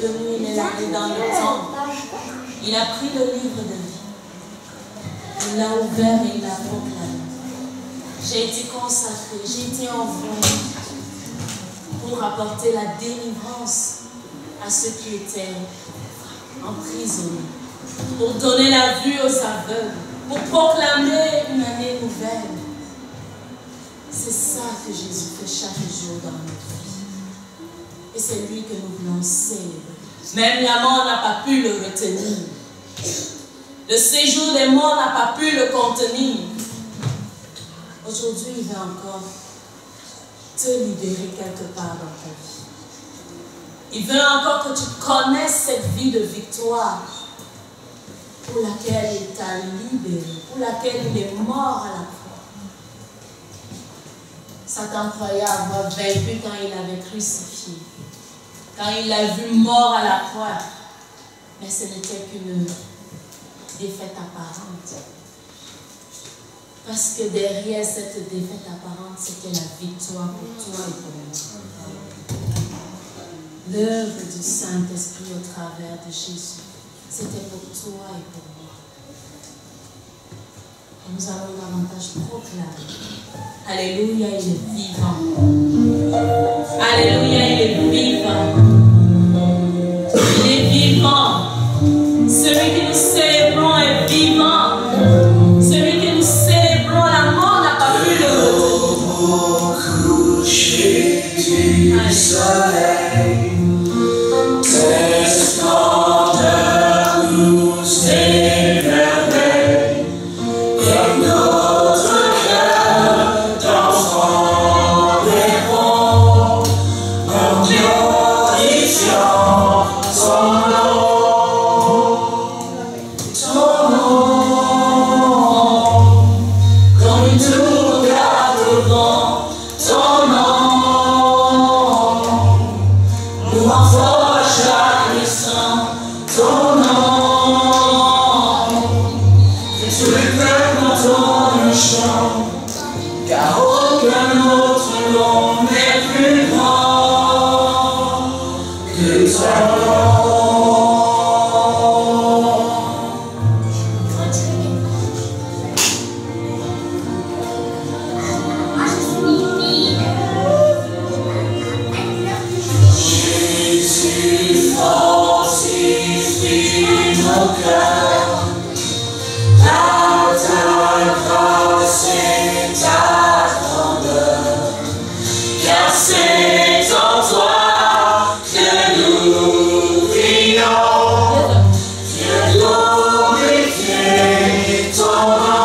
venu, il est allé dans le temple. Il a pris le livre de vie. Il l'a ouvert et il l'a proclamé. J'ai été consacré, j'ai été envoyé pour apporter la délivrance à ceux qui étaient emprisonnés, pour donner la vue aux aveugles, pour proclamer une année nouvelle. C'est ça que Jésus fait chaque jour dans notre vie. Et c'est lui que nous voulons célébrer. Même la mort n'a pas pu le retenir. Le séjour des morts n'a pas pu le contenir. Aujourd'hui, il va encore te libérer quelque part dans ta vie. Il veut encore que tu connaisses cette vie de victoire pour laquelle il t'a libéré, pour laquelle il est mort à la croix. Satan croyait avoir vaincu quand il l'avait crucifié, quand il l'a vu mort à la croix. Mais ce n'était qu'une défaite apparente. Parce que derrière cette défaite apparente, c'était la victoire pour toi et pour moi. L'œuvre du Saint-Esprit au travers de Jésus, c'était pour toi et pour moi. Et nous allons davantage proclamer. Alléluia, il est vivant. Alléluia, il est vivant. Il est vivant. Celui que nous célébrons est vivant. Celui que nous célébrons, la mort n'a pas pu le retenir. Au coucher du soleil, tes splendeurs nous émerveillent, et notre cœur d'enfant répond en glorifiant son nom. Car aucun autre nom n'est plus grand que ton nom. Jésus fortifie nos cœurs par ta grâce et ta grandeur, car c'est en toi que nous vivons. Viens glorifier ton nom,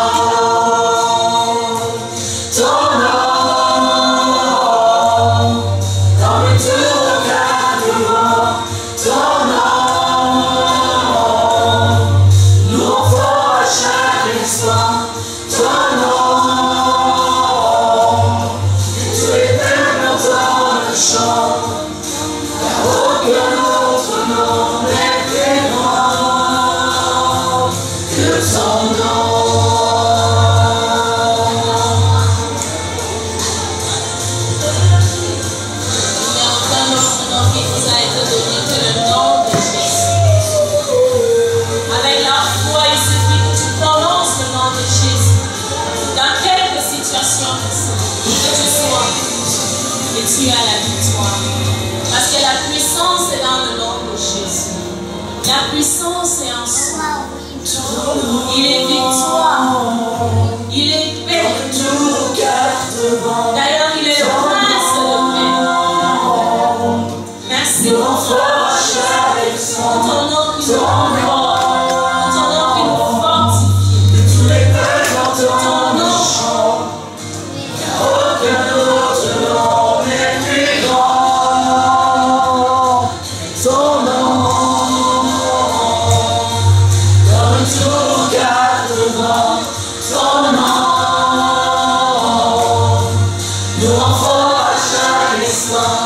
comme un tour vent, ton nom, nous envoie chaque instant, ton nom, que tu es même dans le champ, car aucun autre nom n'est plus grand que ton nom. Il n'y a aucun autre nom qui nous a été donné que le nom de Jésus. Avec la foi, il suffit que tu prononces le nom de Jésus. Dans quelque situation que tu sois, et tu as la victoire. Parce que la puissance est dans le nom de Jésus. La puissance est en soi. Il est victoire. Il est paix. D'ailleurs, il est le prince de paix. Merci pour ton nom qui nous renforce, ton nom qui nous fortifie, ton nom. Aucun autre nom n'est plus grand, ton nom, comme tout quatre vents, ton nom, nous renforce à chaque instant,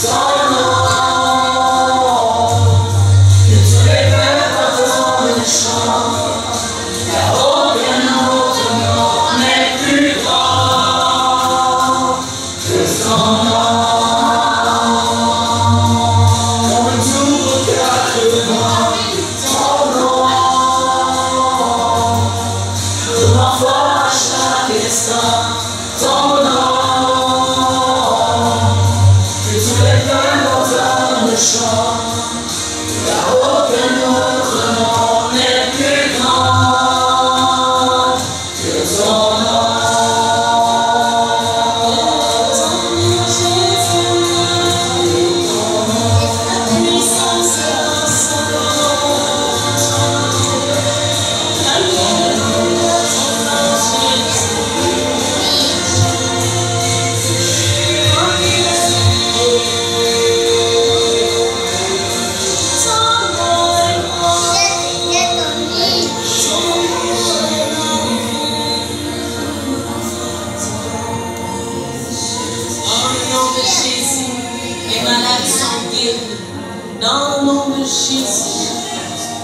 ton nom, que tu es Jésus,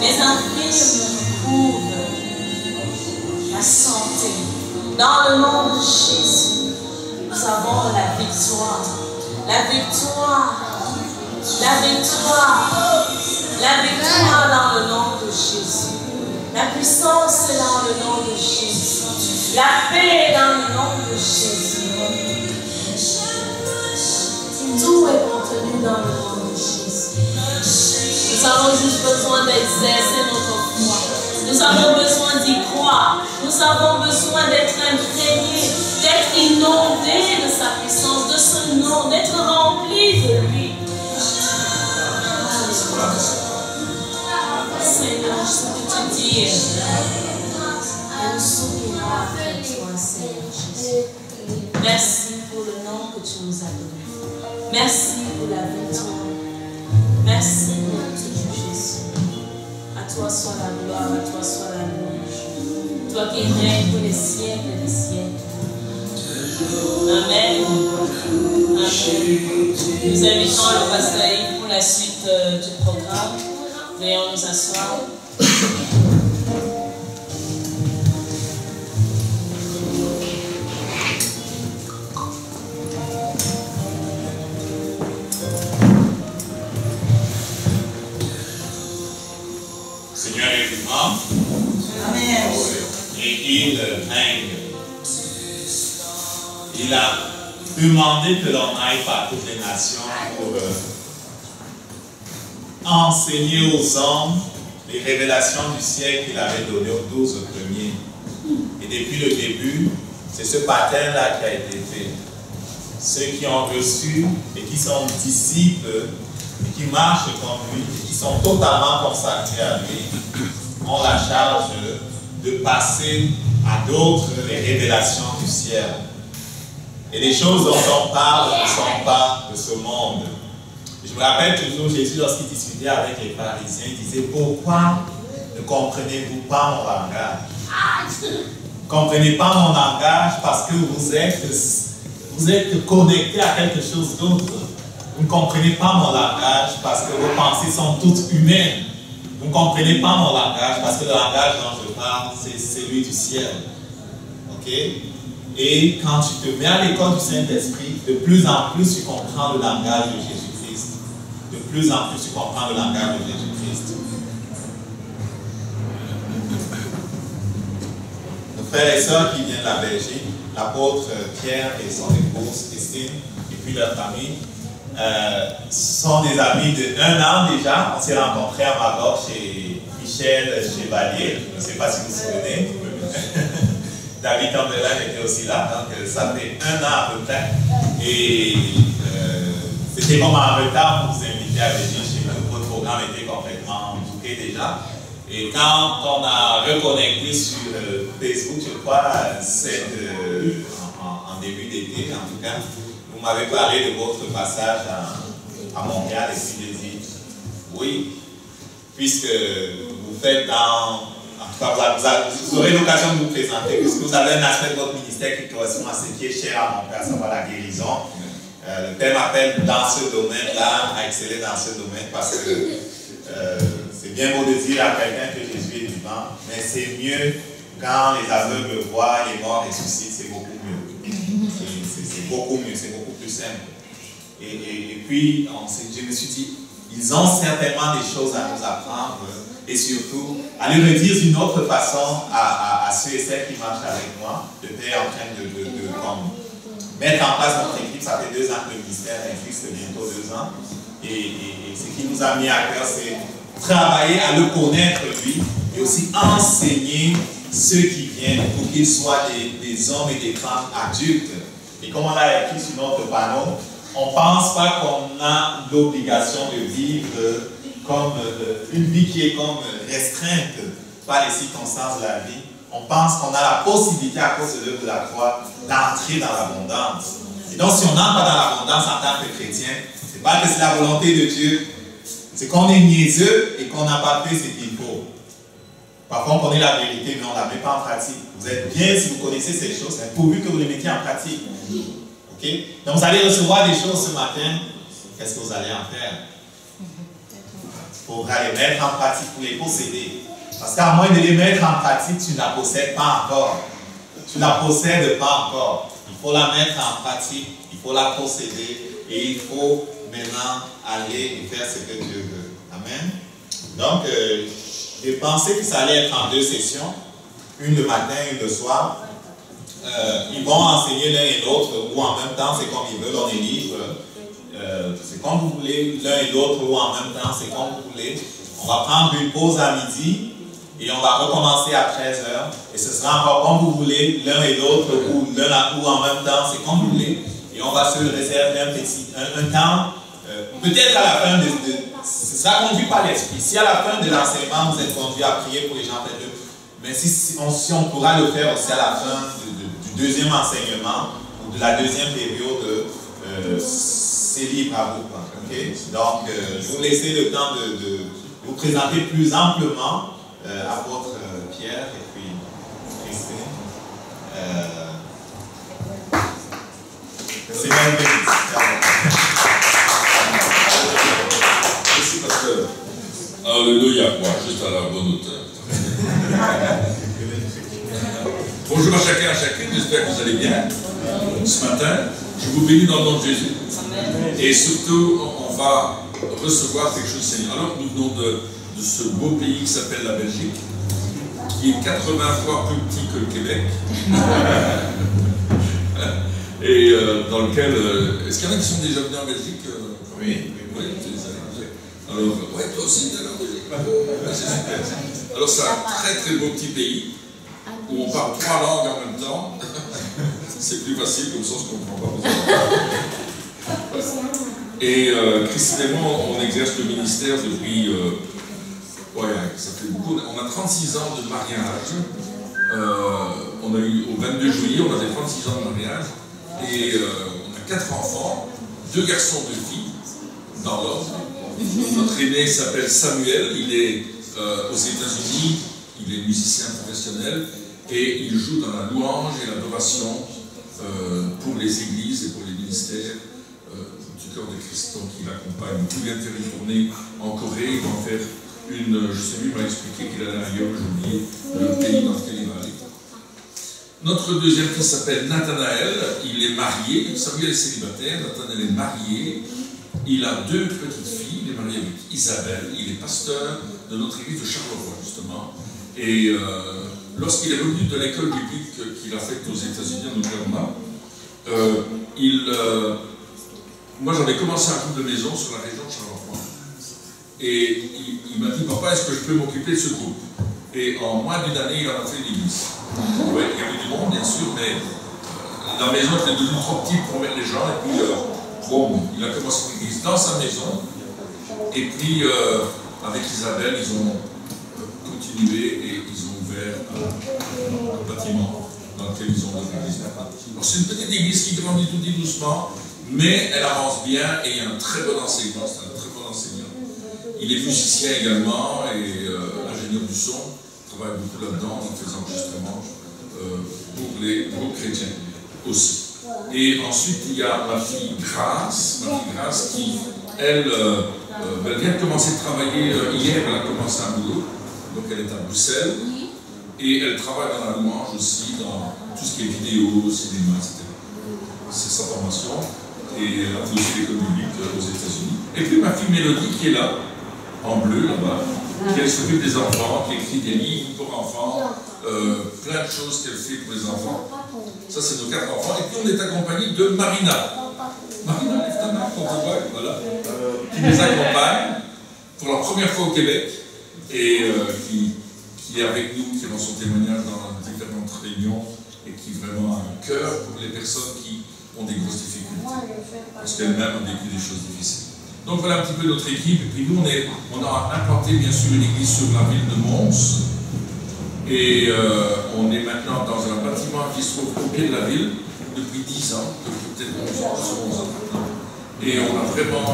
les infirmes trouvent la santé. Dans le nom de Jésus, nous avons la victoire. La victoire. La victoire. La victoire dans le nom de Jésus. La puissance est dans le nom de Jésus. La paix est dans le nom de Jésus. Tout est contenu dans le nom de Jésus. Nous avons juste besoin d'exercer notre foi. Nous avons besoin d'y croire. Nous avons besoin d'être imprégnés, d'être inondés de sa puissance, de ce nom, d'être remplis de lui. Seigneur, je peux te dire, et nous soupirons après toi, Seigneur Jésus. Merci pour le nom que tu nous as donné. Merci pour la victoire. Merci pour tout Jésus. À toi soit la gloire, à toi soit la louange. Toi qui règnes pour les siècles et les siècles. Amen. Amen. Nous invitons le pasteur Yves pour la suite du programme. Veuillons nous asseoir. Seigneur est vivant. Amen. Et il règne. Il a demandé que l'on aille par toutes les nations pour enseigner aux hommes les révélations du ciel qu'il avait donné aux 12 premiers. Et depuis le début, c'est ce pattern-là qui a été fait. Ceux qui ont reçu et qui sont disciples et qui marchent comme lui, et qui sont totalement consacrés à lui, ont la charge de passer à d'autres les révélations du ciel. Et les choses dont on parle ne sont pas de ce monde. Je me rappelle toujours Jésus lorsqu'il discutait avec les pharisiens, il disait: pourquoi ne comprenez-vous pas mon langage? Ne comprenez pas mon langage parce que vous êtes connectés à quelque chose d'autre. Vous ne comprenez pas mon langage parce que vos pensées sont toutes humaines. Vous ne comprenez pas mon langage parce que le langage dont je parle, c'est celui du ciel. Ok? Et quand tu te mets à l'école du Saint-Esprit, de plus en plus tu comprends le langage de Jésus-Christ. De plus en plus tu comprends le langage de Jésus-Christ. Nos frères et sœurs qui viennent de la Belgique, l'apôtre Pierre et son épouse Christine, et puis leur famille, sont des amis de 1 an déjà. On s'est rencontrés à Maroc chez Michel Chevalier. Je ne sais pas si vous vous souvenez. David Cambellan était aussi là, donc ça fait 1 an à peu près. Et c'était vraiment en retard pour vous inviter à venir chez nous. Votre programme était complètement bouqué déjà. Et quand on a reconnecté sur Facebook, je crois, en début d'été, en tout cas, vous m'avez parlé de votre passage à Montréal et puis j'ai dit oui, puisque vous faites dans... En tout cas, vous aurez l'occasion de vous présenter, puisque vous avez un aspect de votre ministère qui correspond à ce qui est cher à mon père, à savoir la guérison. Le Père m'appelle dans ce domaine-là, à exceller dans ce domaine, parce que c'est bien beau de dire à quelqu'un que Jésus est vivant, mais c'est mieux quand les aveugles voient, les morts ressuscitent, c'est beaucoup mieux. C'est beaucoup mieux, c'est beaucoup plus simple. Et puis, je me suis dit, ils ont certainement des choses à nous apprendre. Et surtout, à le redire d'une autre façon à ceux et celles qui marchent avec moi. Le Père est en train de mettre en place notre équipe. Ça fait 2 ans que le ministère existe, bientôt 2 ans. Et ce qui nous a mis à cœur, c'est travailler à le connaître lui, et aussi enseigner ceux qui viennent pour qu'ils soient des hommes et des femmes adultes. Et comme on l'a écrit sur notre panneau, on ne pense pas qu'on a l'obligation de vivre comme une vie qui est comme restreinte par les circonstances de la vie. On pense qu'on a la possibilité, à cause de l'œuvre de la croix, d'entrer dans l'abondance. Et donc, si on n'entre pas dans l'abondance en tant que chrétien, ce n'est pas que c'est la volonté de Dieu, c'est qu'on est niaiseux et qu'on n'a pas fait ce qu'il faut. Parfois, on connaît la vérité, mais on ne la met pas en pratique. Vous êtes bien si vous connaissez ces choses, mais pourvu que vous les mettiez en pratique. Ok? Donc, vous allez recevoir des choses ce matin. Qu'est-ce que vous allez en faire? faudra les mettre en pratique pour les posséder. Parce qu'à moins de les mettre en pratique, tu ne la possèdes pas encore. Tu ne la possèdes pas encore. Il faut la mettre en pratique, il faut la posséder et il faut maintenant aller et faire ce que Dieu veut. Amen. Donc, j'ai pensé que ça allait être en 2 sessions, une le matin, une le soir. Ils vont enseigner l'un et l'autre, ou en même temps, c'est comme ils veulent, on est libre. C'est comme vous voulez, l'un et l'autre, ou en même temps, c'est comme vous voulez. On va prendre une pause à midi et on va recommencer à 13h. Et ce sera encore comme vous voulez, l'un et l'autre, ou en même temps, c'est comme vous voulez. Et on va se réserver un temps, peut-être à la fin ce sera conduit par l'esprit. Si à la fin de l'enseignement, vous êtes conduit à prier pour les gens, mais si on pourra le faire aussi à la fin du deuxième enseignement ou de la deuxième période, c'est libre à vous. Okay? Donc, je vais vous laisser le temps de vous présenter plus amplement apôtre Pierre et puis Christine. C'est bien béni. Merci, pasteur. Alléluia, moi, juste à la bonne hauteur. Bonjour à chacun, à chacune, j'espère que vous allez bien. Ce matin, je vous bénis dans le nom de Jésus. Et surtout, on va recevoir quelque chose du Seigneur. Alors que nous venons de ce beau pays qui s'appelle la Belgique, qui est 80 fois plus petit que le Québec, et dans lequel... Est-ce qu'il y en a qui sont déjà venus en Belgique? Oui. Alors, ouais, toi aussi, tu es allé en Belgique. C'est super. Alors, c'est un très très beau petit pays où on parle 3 langues en même temps. C'est plus facile, comme ça on ne se comprend pas. Et Christine et moi, on exerce le ministère depuis. Ça fait beaucoup. On a 36 ans de mariage. On a eu au 22 juillet, on avait 36 ans de mariage. Et on a 4 enfants, 2 garçons, 2 filles, dans l'ordre. Notre aîné s'appelle Samuel, il est aux États-Unis, il est musicien professionnel et il joue dans la louange et l'adoration pour les églises et pour les ministères du cœur de Christ qui l'accompagne. Il vient de faire une tournée en Corée, il va en faire une, je sais plus, il m'a expliqué qu'il allait ailleurs, j'ai oublié le pays dans lequel il va aller. Notre deuxième fils s'appelle Nathanaël, il est marié, Samuel est célibataire, Nathanaël est marié, il a 2 petites filles, il est marié avec Isabelle, il est pasteur de notre église de Charleroi justement, et lorsqu'il est revenu de l'école biblique qu'il a faite aux États-Unis, en Oklahoma, moi j'avais commencé un groupe de maison sur la région de Charleroi, et il m'a dit, papa, est-ce que je peux m'occuper de ce groupe? Et en moins d'une année, il en a fait l'église. Ouais, il y avait du monde, bien sûr, mais la maison était devenue trop petite pour mettre les gens, et puis il a commencé l'église dans sa maison, et puis avec Isabelle, ils ont continué et ils ont ouvert un bâtiment dans lequel ils ont ouvert l'église. Alors c'est une petite église qui grandit tout doucement, mais elle avance bien et il y a un très bon enseignement, c'est un très bon enseignant. Il est musicien également et ingénieur du son, il travaille beaucoup là-dedans, il fait des enregistrements pour les groupes chrétiens aussi. Et ensuite, il y a ma fille Grace qui, elle vient de commencer de travailler hier, elle a commencé un boulot, donc elle est à Bruxelles, et elle travaille dans la louange aussi, dans tout ce qui est vidéo, cinéma, etc. C'est sa formation, et elle a fait aussi l'école biblique aux États-Unis. Et puis ma fille Mélodie qui est là, en bleu là-bas, qui s'occupe des enfants, qui écrit des livres pour enfants, plein de choses qu'elle fait pour les enfants. Ça, c'est nos 4 enfants. Et puis, on est accompagné de Marina. Marina, lève ta main, quand tu vois, voilà. Qui nous accompagne pour la première fois au Québec et qui est avec nous, qui rend son témoignage dans différentes réunions et qui vraiment a un cœur pour les personnes qui ont des grosses difficultés. Parce qu'elles-mêmes ont vécu des choses difficiles. Donc, voilà un petit peu notre équipe. Et puis, nous, on a implanté, bien sûr, une église sur la ville de Mons. Et on est maintenant dans un bâtiment qui se trouve au pied de la ville depuis 10 ans, peut-être 11 ans, maintenant. Et on a vraiment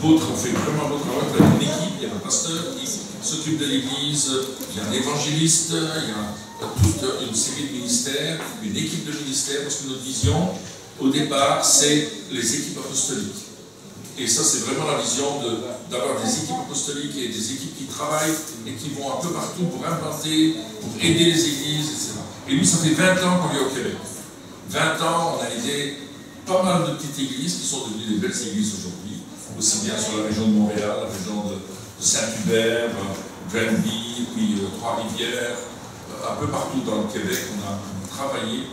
on fait vraiment beau travail. Il y a une équipe, il y a un pasteur qui s'occupe de l'église, il y a un évangéliste, il y a toute une série de ministères, une équipe de ministères, parce que notre vision, au départ, c'est les équipes apostoliques. Et ça, c'est vraiment la vision d'avoir des équipes apostoliques et des équipes qui travaillent et qui vont un peu partout pour implanter, pour aider les églises, etc. Et lui, ça fait 20 ans qu'on est au Québec. 20 ans, on a aidé pas mal de petites églises qui sont devenues des belles églises aujourd'hui, aussi bien sur la région de Montréal, la région de Saint-Hubert, Granby, puis Trois-Rivières, un peu partout dans le Québec, on a travaillé.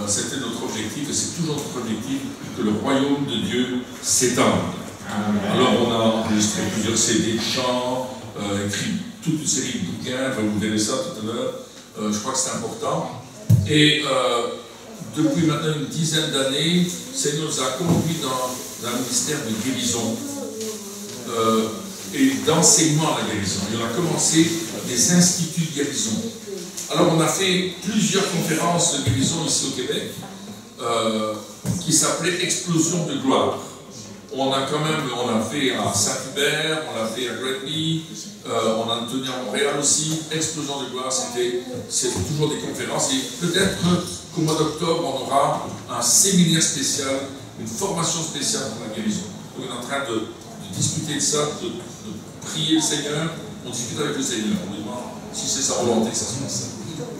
C'était notre objectif, et c'est toujours notre objectif, que le royaume de Dieu s'étende. Alors on a enregistré plusieurs CD de chants, écrit toute une série de bouquins, vous verrez ça tout à l'heure, je crois que c'est important. Et depuis maintenant une dizaine d'années, le Seigneur nous a conduits dans un ministère de guérison et d'enseignement à la guérison. Et on a commencé des instituts de guérison. Alors on a fait plusieurs conférences de guérison ici au Québec qui s'appelaient Explosion de gloire. On a fait à Saint-Hubert, on l'a fait à Granby, on a tenu à Montréal aussi. Explosion de gloire, c'est toujours des conférences. Et peut-être qu'au mois d'octobre, on aura un séminaire spécial, une formation spéciale pour la guérison. On est en train de discuter de ça, de prier le Seigneur. On discute avec le Seigneur, on lui demande si c'est sa volonté que ça se passe.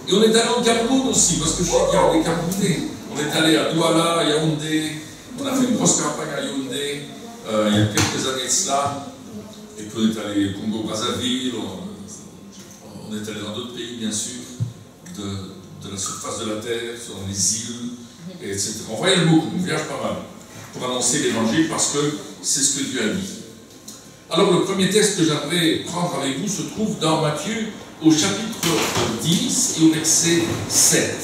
Et on est allé au Cameroun aussi, parce que je sais qu'il y a des Camerounais. On est allé à Douala, à Yaoundé, on a fait une grosse campagne à Yaoundé, il y a quelques années de cela. Et puis on est allé au Congo-Brazzaville, on est allé dans d'autres pays, bien sûr, de la surface de la terre, sur les îles, etc. On voyage beaucoup, on voyage pas mal, pour annoncer l'évangile, parce que c'est ce que Dieu a dit. Alors le premier texte que j'aimerais prendre avec vous se trouve dans Matthieu, au chapitre 10 et au verset 7.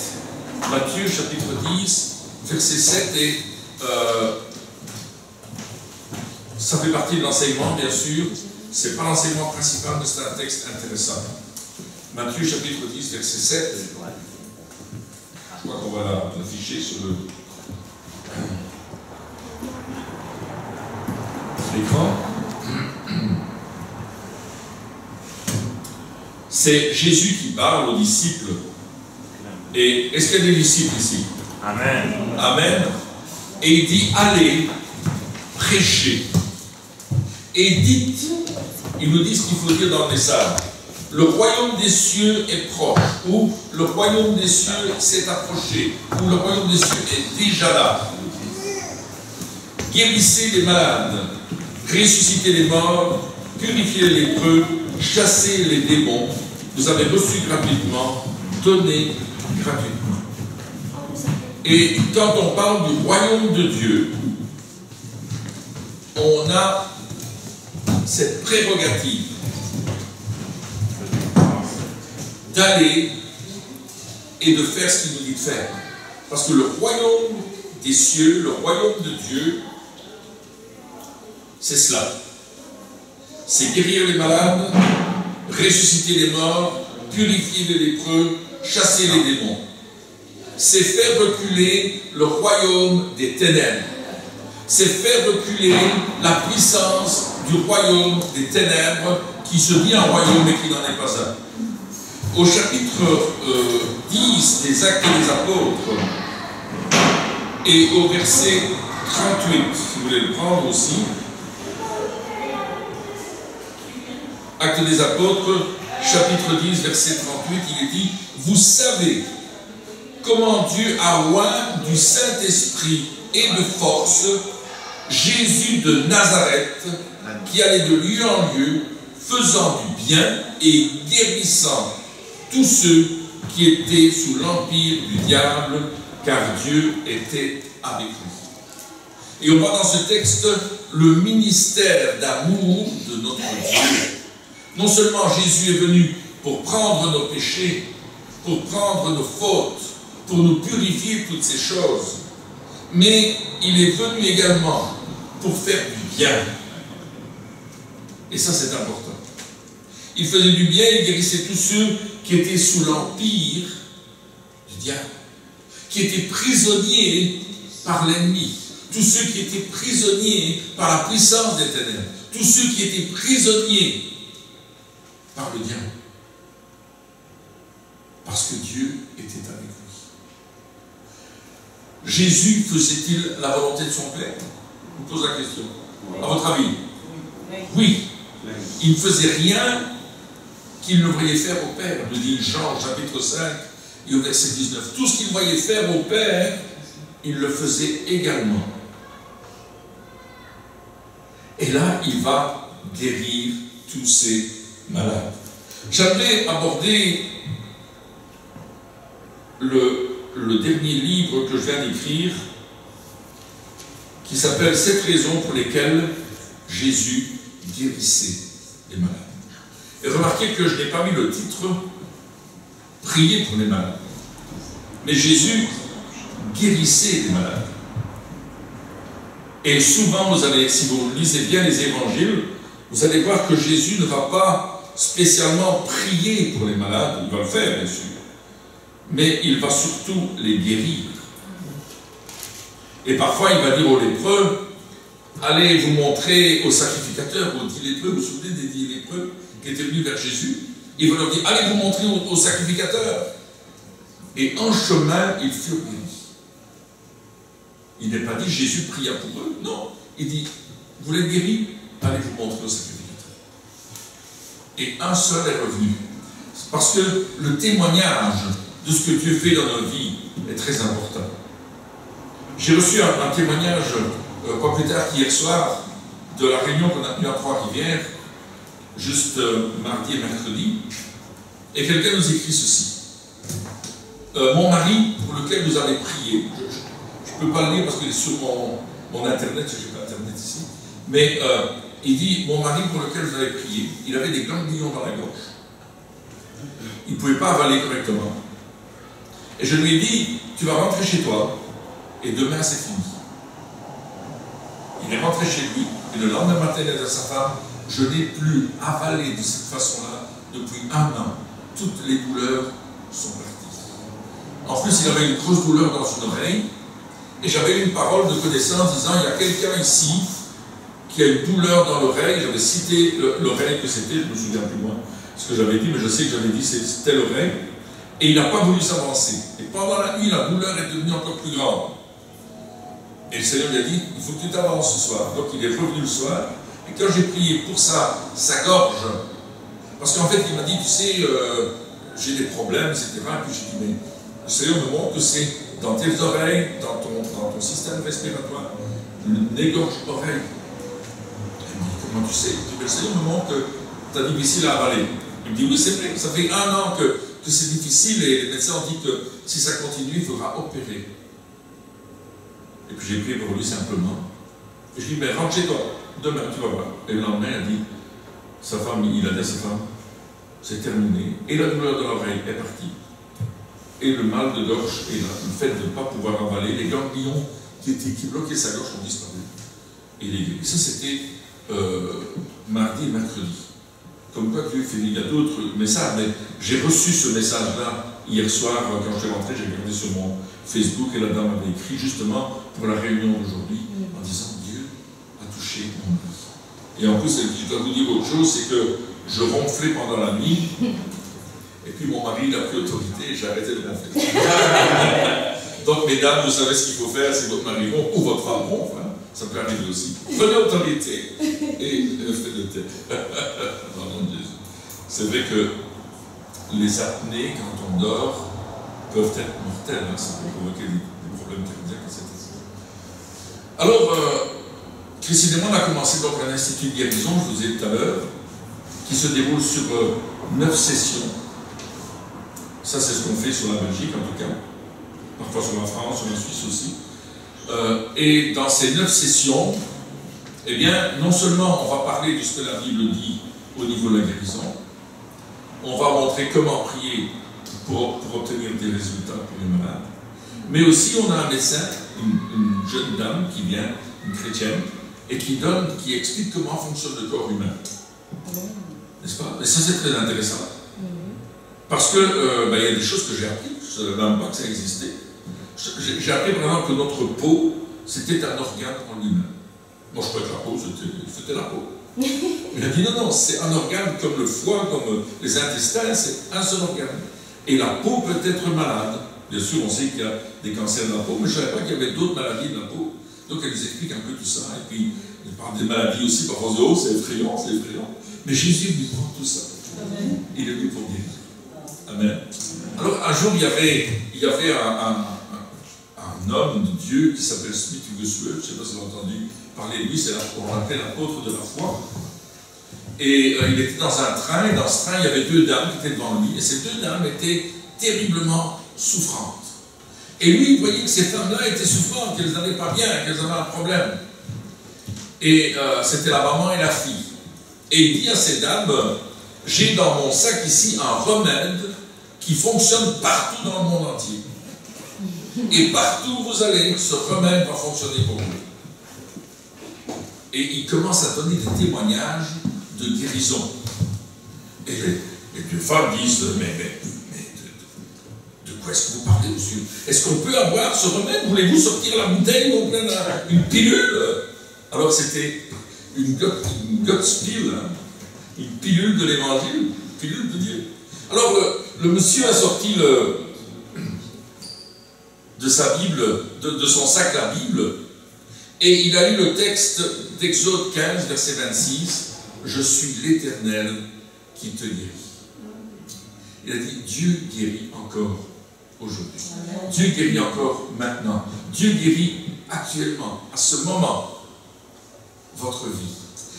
Matthieu, chapitre 10, verset 7, et ça fait partie de l'enseignement, bien sûr. Ce n'est pas l'enseignement principal, mais c'est un texte intéressant. Matthieu, chapitre 10, verset 7. Je crois qu'on va l'afficher sur l'écran. C'est Jésus qui parle aux disciples. Et est-ce qu'il y a des disciples ici? Amen. Amen. Et il dit, allez, prêchez. Et dites, il nous dit ce qu'il faut dire dans le message. Le royaume des cieux est proche, ou le royaume des cieux s'est approché, ou le royaume des cieux est déjà là. Guérissez les malades, ressuscitez les morts, purifiez les lépreux, chassez les démons. Vous avez reçu gratuitement, donnez gratuitement. Et quand on parle du royaume de Dieu, on a cette prérogative d'aller et de faire ce qu'il nous dit de faire. Parce que le royaume des cieux, le royaume de Dieu, c'est cela. C'est guérir les malades, ressusciter les morts, purifier les lépreux, chasser les démons. C'est faire reculer le royaume des ténèbres. C'est faire reculer la puissance du royaume des ténèbres qui se dit un royaume mais qui n'en est pas un. Au chapitre 10 des Actes des Apôtres et au verset 38, si vous voulez le prendre aussi, Actes des Apôtres, chapitre 10, verset 38, il est dit, vous savez comment Dieu a oint du Saint-Esprit et de force Jésus de Nazareth, qui allait de lieu en lieu, faisant du bien et guérissant tous ceux qui étaient sous l'empire du diable, car Dieu était avec lui. Et on voit dans ce texte le ministère d'amour de notre Dieu. Non seulement Jésus est venu pour prendre nos péchés, pour prendre nos fautes, pour nous purifier toutes ces choses, mais il est venu également pour faire du bien. Et ça, c'est important. Il faisait du bien, il guérissait tous ceux qui étaient sous l'empire du diable, qui étaient prisonniers par l'ennemi, tous ceux qui étaient prisonniers par la puissance des ténèbres, tous ceux qui étaient prisonniers par le diable. Parce que Dieu était avec lui. Jésus faisait-il la volonté de son Père? Je vous pose la question. À votre avis? Oui. Il ne faisait rien qu'il ne voyait faire au Père, nous dit Jean chapitre 5 et au verset 19. Tout ce qu'il voyait faire au Père, il le faisait également. Et là, il va guérir tous ces malades. J'aimerais aborder le dernier livre que je viens d'écrire, qui s'appelle « 7 raisons pour lesquelles Jésus guérissait les malades ». Et remarquez que je n'ai pas mis le titre « Prier pour les malades ». Mais Jésus guérissait les malades. Et souvent, vous allez, si vous lisez bien les évangiles, vous allez voir que Jésus ne va pas spécialement prier pour les malades, il va le faire bien sûr, mais il va surtout les guérir. Et parfois, il va dire aux lépreux, allez vous montrer aux sacrificateurs, aux 10 lépreux, vous vous souvenez des 10 lépreux qui étaient venus vers Jésus? Il va leur dire, allez vous montrer aux sacrificateurs. Et en chemin, ils furent guéris. Il n'est pas dit Jésus pria pour eux, non. Il dit, vous l'êtes guéris, allez vous montrer aux sacrificateurs. Et un seul est revenu. Parce que le témoignage de ce que Dieu fait dans notre vie est très important. J'ai reçu un témoignage, pas plus tard qu'hier soir, de la réunion qu'on a tenue à Trois-Rivières, juste mardi et mercredi, et quelqu'un nous écrit ceci. Mon mari, pour lequel vous avez prié, je ne peux pas le lire parce qu'il est sur mon internet, je n'ai pas internet ici, mais il dit, mon mari pour lequel vous avez prié, il avait des ganglions dans la gorge. Il ne pouvait pas avaler correctement. Et je lui ai dit, tu vas rentrer chez toi, et demain c'est fini. Il est rentré chez lui, et le lendemain matin, il a dit à sa femme, je n'ai plus avalé de cette façon-là depuis 1 an. Toutes les douleurs sont parties. En plus, il avait une grosse douleur dans une oreille, et j'avais eu une parole de connaissance disant, il y a quelqu'un ici qui a une douleur dans l'oreille. J'avais cité l'oreille que c'était, je ne me souviens plus moi ce que j'avais dit, mais je sais que j'avais dit c'était l'oreille, et il n'a pas voulu s'avancer. Et pendant la nuit, la douleur est devenue encore plus grande. Et le Seigneur lui a dit, il faut que tu t'avances ce soir. Donc il est revenu le soir, et quand j'ai prié pour sa gorge, parce qu'en fait il m'a dit, tu sais, j'ai des problèmes, etc. Et puis j'ai dit, mais le Seigneur me montre que c'est dans tes oreilles, dans ton système respiratoire, le nez, gorge, oreille. Il me dit, comment tu sais? Je dis, le Seigneur me montre que tu as difficile à avaler. Il me dit, oui, c'est vrai, ça fait 1 an que c'est difficile, et les médecins ont dit que si ça continue, il faudra opérer. Et puis j'ai prié pour lui simplement. Et je lui ai dit, mais rentre chez toi, demain tu vas voir. Et le lendemain, il a dit, il a dit à sa femme, c'est terminé. Et la douleur de l'oreille est partie. Et le mal de gorge, et le fait de ne pas pouvoir avaler, les ganglions qui bloquaient sa gorge ont disparu. Et il est guéri. Ça, c'était mardi et mercredi. Comme quoi Dieu fait, il y a d'autres messages, mais j'ai reçu ce message-là hier soir, quand je suis rentré, j'ai regardé sur mon Facebook, et la dame avait écrit justement pour la réunion d'aujourd'hui, en disant, Dieu a touché mon mari. Et en plus, je dois vous dire autre chose, c'est que je ronflais pendant la nuit, et puis mon mari, il a pris autorité, et j'ai arrêté de ronfler. Donc, mesdames, vous savez ce qu'il faut faire si votre mari ronfle, ou votre femme ronfle, hein, ça peut arriver aussi. Prenez autorité, et faites le thé. C'est vrai que les apnées, quand on dort, peuvent être mortelles, hein, ça peut provoquer des problèmes cardiaques, etc. Alors, Christine et moi, on a commencé donc un institut de guérison, je vous ai dit tout à l'heure, qui se déroule sur 9 sessions. Ça, c'est ce qu'on fait sur la Belgique, en tout cas. Parfois sur la France, sur la Suisse aussi. Et dans ces 9 sessions, eh bien, non seulement on va parler de ce que la Bible dit au niveau de la guérison, on va montrer comment prier pour obtenir des résultats pour les malades, mais aussi on a un médecin, une jeune dame qui vient, une chrétienne, et qui explique comment fonctionne le corps humain. N'est-ce pas? Et ça, c'est très intéressant. Parce que il y a des choses que j'ai appris, je ne savais même pas que ça existait. J'ai appris par exemple que notre peau, c'était un organe en lui-même. Moi, je croyais que la peau, c'était la peau. Il a dit non, c'est un organe comme le foie, comme les intestins, c'est un seul organe. Et la peau peut être malade. Bien sûr, on sait qu'il y a des cancers de la peau, mais je ne savais pas qu'il y avait d'autres maladies de la peau. Donc elle nous explique un peu tout ça, et puis elle parle des maladies aussi, parfois on se dit, oh c'est effrayant, c'est effrayant. Mais Jésus lui prend tout ça. Amen. Il est venu pour guérir. Amen. Alors un jour, il y avait un homme de Dieu qui s'appelle Smith Wigglesworth, je ne sais pas si vous avez entendu parler de lui, c'est on l'appelle l'apôtre de la foi. Et il était dans un train, et dans ce train, il y avait deux dames qui étaient devant lui, et ces deux dames étaient terriblement souffrantes. Et lui, il voyait que ces femmes-là étaient souffrantes, qu'elles n'allaient pas bien, qu'elles avaient un problème. Et c'était la maman et la fille. Et il dit à ces dames, j'ai dans mon sac ici un remède qui fonctionne partout dans le monde entier. Et partout où vous allez, ce remède va fonctionner pour vous. Et il commence à donner des témoignages de guérison. Et les deux femmes disent, mais de quoi est-ce que vous parlez, monsieur? Est-ce qu'on peut avoir ce remède? Voulez-vous sortir la bouteille ou une pilule? Alors c'était une God's pill, hein, une pilule de l'évangile, une pilule de Dieu. Alors le monsieur a sorti de sa Bible, de son sac la Bible, et il a lu le texte d'Exode 15, verset 26, « Je suis l'Éternel qui te guérit ». Il a dit, Dieu guérit encore aujourd'hui. Dieu guérit encore maintenant. Dieu guérit actuellement, à ce moment, votre vie.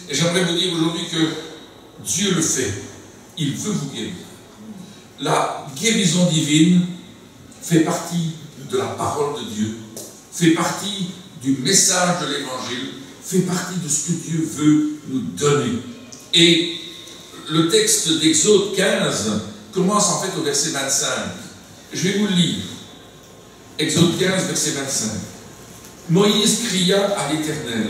Et j'aimerais vous dire aujourd'hui que Dieu le fait. Il veut vous guérir. La guérison divine fait partie de la parole de Dieu, fait partie du message de l'Évangile, fait partie de ce que Dieu veut nous donner. Et le texte d'Exode 15 commence en fait au verset 25. Je vais vous le lire. Exode 15, verset 25. Moïse cria à l'Éternel.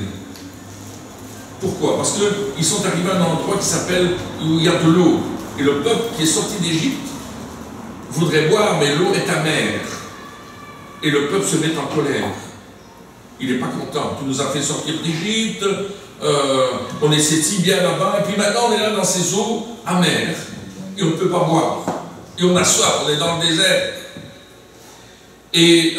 Pourquoi? Parce qu'ils sont arrivés à un endroit qui s'appelle, où il y a de l'eau. Et le peuple qui est sorti d'Égypte voudrait boire, mais l'eau est amère. Et le peuple se met en colère. Il n'est pas content. Tu nous as fait sortir d'Égypte, on est si bien là-bas, et puis maintenant on est là dans ces eaux amères, et on ne peut pas boire. Et on a soif, on est dans le désert. Et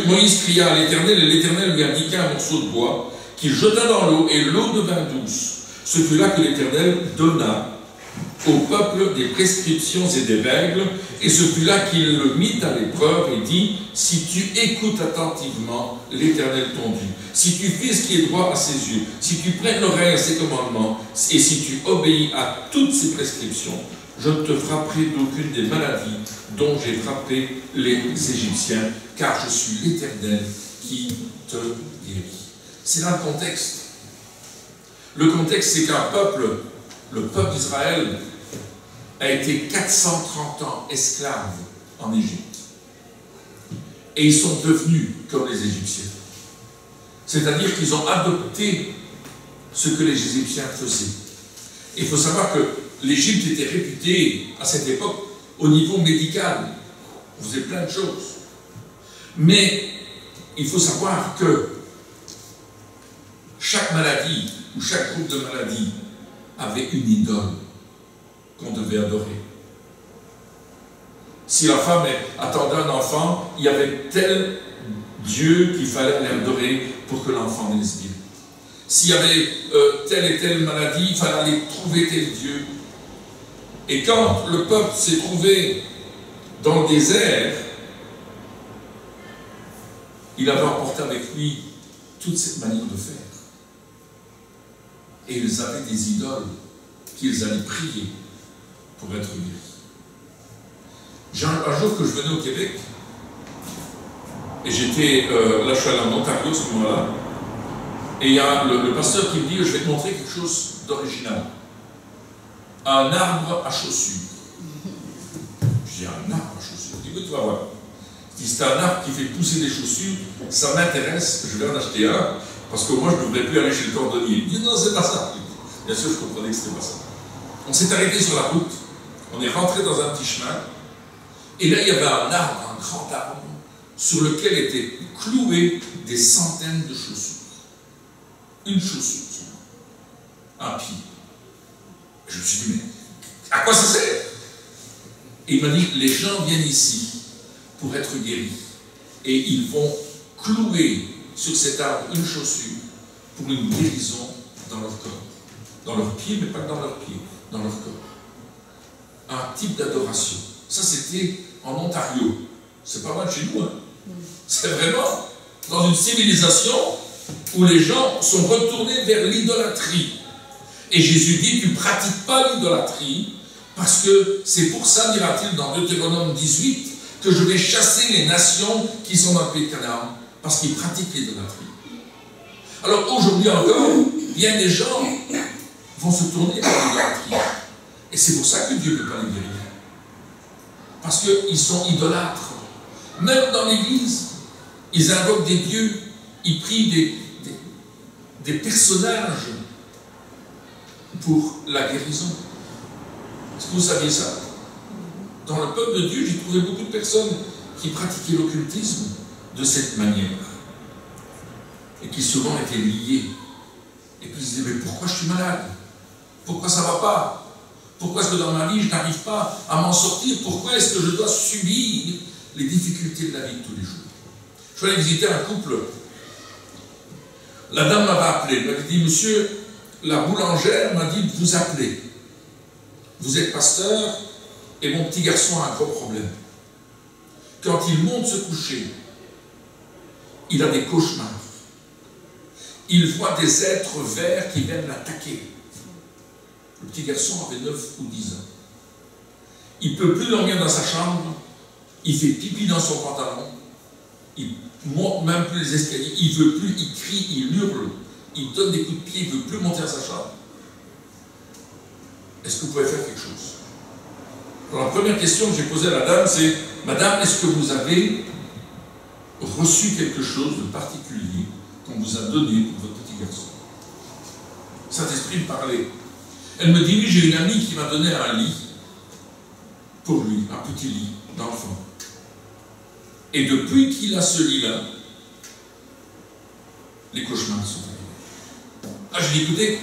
Moïse cria à l'Éternel, et l'Éternel lui indiqua un morceau de bois, qu'il jeta dans l'eau, et l'eau devint douce. Ce fut là que l'Éternel donna au peuple des prescriptions et des règles, et ce fut là qu'il le mit à l'épreuve et dit, si tu écoutes attentivement l'Éternel ton Dieu, si tu fais ce qui est droit à ses yeux, si tu prêtes l'oreille à ses commandements, et si tu obéis à toutes ses prescriptions, je ne te frapperai d'aucune des maladies dont j'ai frappé les Égyptiens, car je suis l'Éternel qui te guérit. C'est là le contexte. Le contexte, c'est qu'un peuple, le peuple d'Israël, a été 430 ans esclaves en Égypte. Et ils sont devenus comme les Égyptiens. C'est-à-dire qu'ils ont adopté ce que les Égyptiens faisaient. Il faut savoir que l'Égypte était réputée, à cette époque, au niveau médical. On faisait plein de choses. Mais il faut savoir que chaque maladie, ou chaque groupe de maladies, avait une idole qu'on devait adorer. Si la femme attendait un enfant, il y avait tel Dieu qu'il fallait l'adorer pour que l'enfant naisse bien. S'il y avait telle et telle maladie, il fallait aller trouver tel Dieu. Et quand le peuple s'est trouvé dans le désert, il avait emporté avec lui toute cette manière de faire. Et ils avaient des idoles qu'ils allaient prier pour être guéris. Un jour que je venais au Québec, et j'étais, là je suis allé en Ontario ce moment-là, et il y a le pasteur qui me dit, je vais te montrer quelque chose d'original. Un arbre à chaussures. Je dis, un arbre à chaussures? Il dit, tu vas voir. Il dit, c'est un arbre qui fait pousser des chaussures, ça m'intéresse, je vais en acheter un, parce que moi je ne devrais plus aller chez le cordonnier. Il dit, non, c'est pas ça. Bien sûr, je comprenais que c'était pas ça. On s'est arrêté sur la route, on est rentré dans un petit chemin, et là il y avait un arbre, un grand arbre, sur lequel étaient clouées des centaines de chaussures. Une chaussure, un pied. Je me suis dit, mais à quoi ça sert? Et il m'a dit, les gens viennent ici pour être guéris, et ils vont clouer sur cet arbre une chaussure pour une guérison dans leur corps. Dans leurs pieds, mais pas que dans leurs pieds, dans leur corps. Un type d'adoration. Ça, c'était en Ontario. C'est pas loin de chez nous, hein. C'est vraiment dans une civilisation où les gens sont retournés vers l'idolâtrie. Et Jésus dit, tu ne pratiques pas l'idolâtrie, parce que c'est pour ça, dira-t-il dans Deutéronome 18, que je vais chasser les nations qui sont dans le pays de Canaan, parce qu'ils pratiquent l'idolâtrie. Alors aujourd'hui encore, bien des gens vont se tourner vers l'idolâtrie. Et c'est pour ça que Dieu ne peut pas les guérir. Parce qu'ils sont idolâtres. Même dans l'Église, ils invoquent des dieux, ils prient des personnages pour la guérison. Est-ce que vous saviez ça? Dans le peuple de Dieu, j'ai trouvé beaucoup de personnes qui pratiquaient l'occultisme de cette manière. Et qui souvent étaient liées. Et puis ils se disaient, mais pourquoi je suis malade? Pourquoi ça ne va pas? Pourquoi est-ce que dans ma vie, je n'arrive pas à m'en sortir? Pourquoi est-ce que je dois subir les difficultés de la vie de tous les jours? Je suis allé visiter un couple. La dame m'avait appelé. Elle m'avait dit, monsieur, la boulangère m'a dit de vous appeler. Vous êtes pasteur et mon petit garçon a un gros problème. Quand il monte se coucher, il a des cauchemars. Il voit des êtres verts qui viennent l'attaquer. Le petit garçon avait 9 ou 10 ans. Il ne peut plus dormir dans sa chambre. Il fait pipi dans son pantalon. Il ne monte même plus les escaliers. Il ne veut plus, il crie, il hurle. Il donne des coups de pied, il ne veut plus monter à sa chambre. Est-ce que vous pouvez faire quelque chose? Alors la première question que j'ai posée à la dame, c'est « Madame, est-ce que vous avez reçu quelque chose de particulier qu'on vous a donné pour votre petit garçon ?» Saint-Esprit me parlait. Elle me dit, oui, j'ai une amie qui m'a donné un lit pour lui, un petit lit d'enfant. Et depuis qu'il a ce lit-là, les cauchemars sont arrivés. Ah, j'ai dit, écoutez,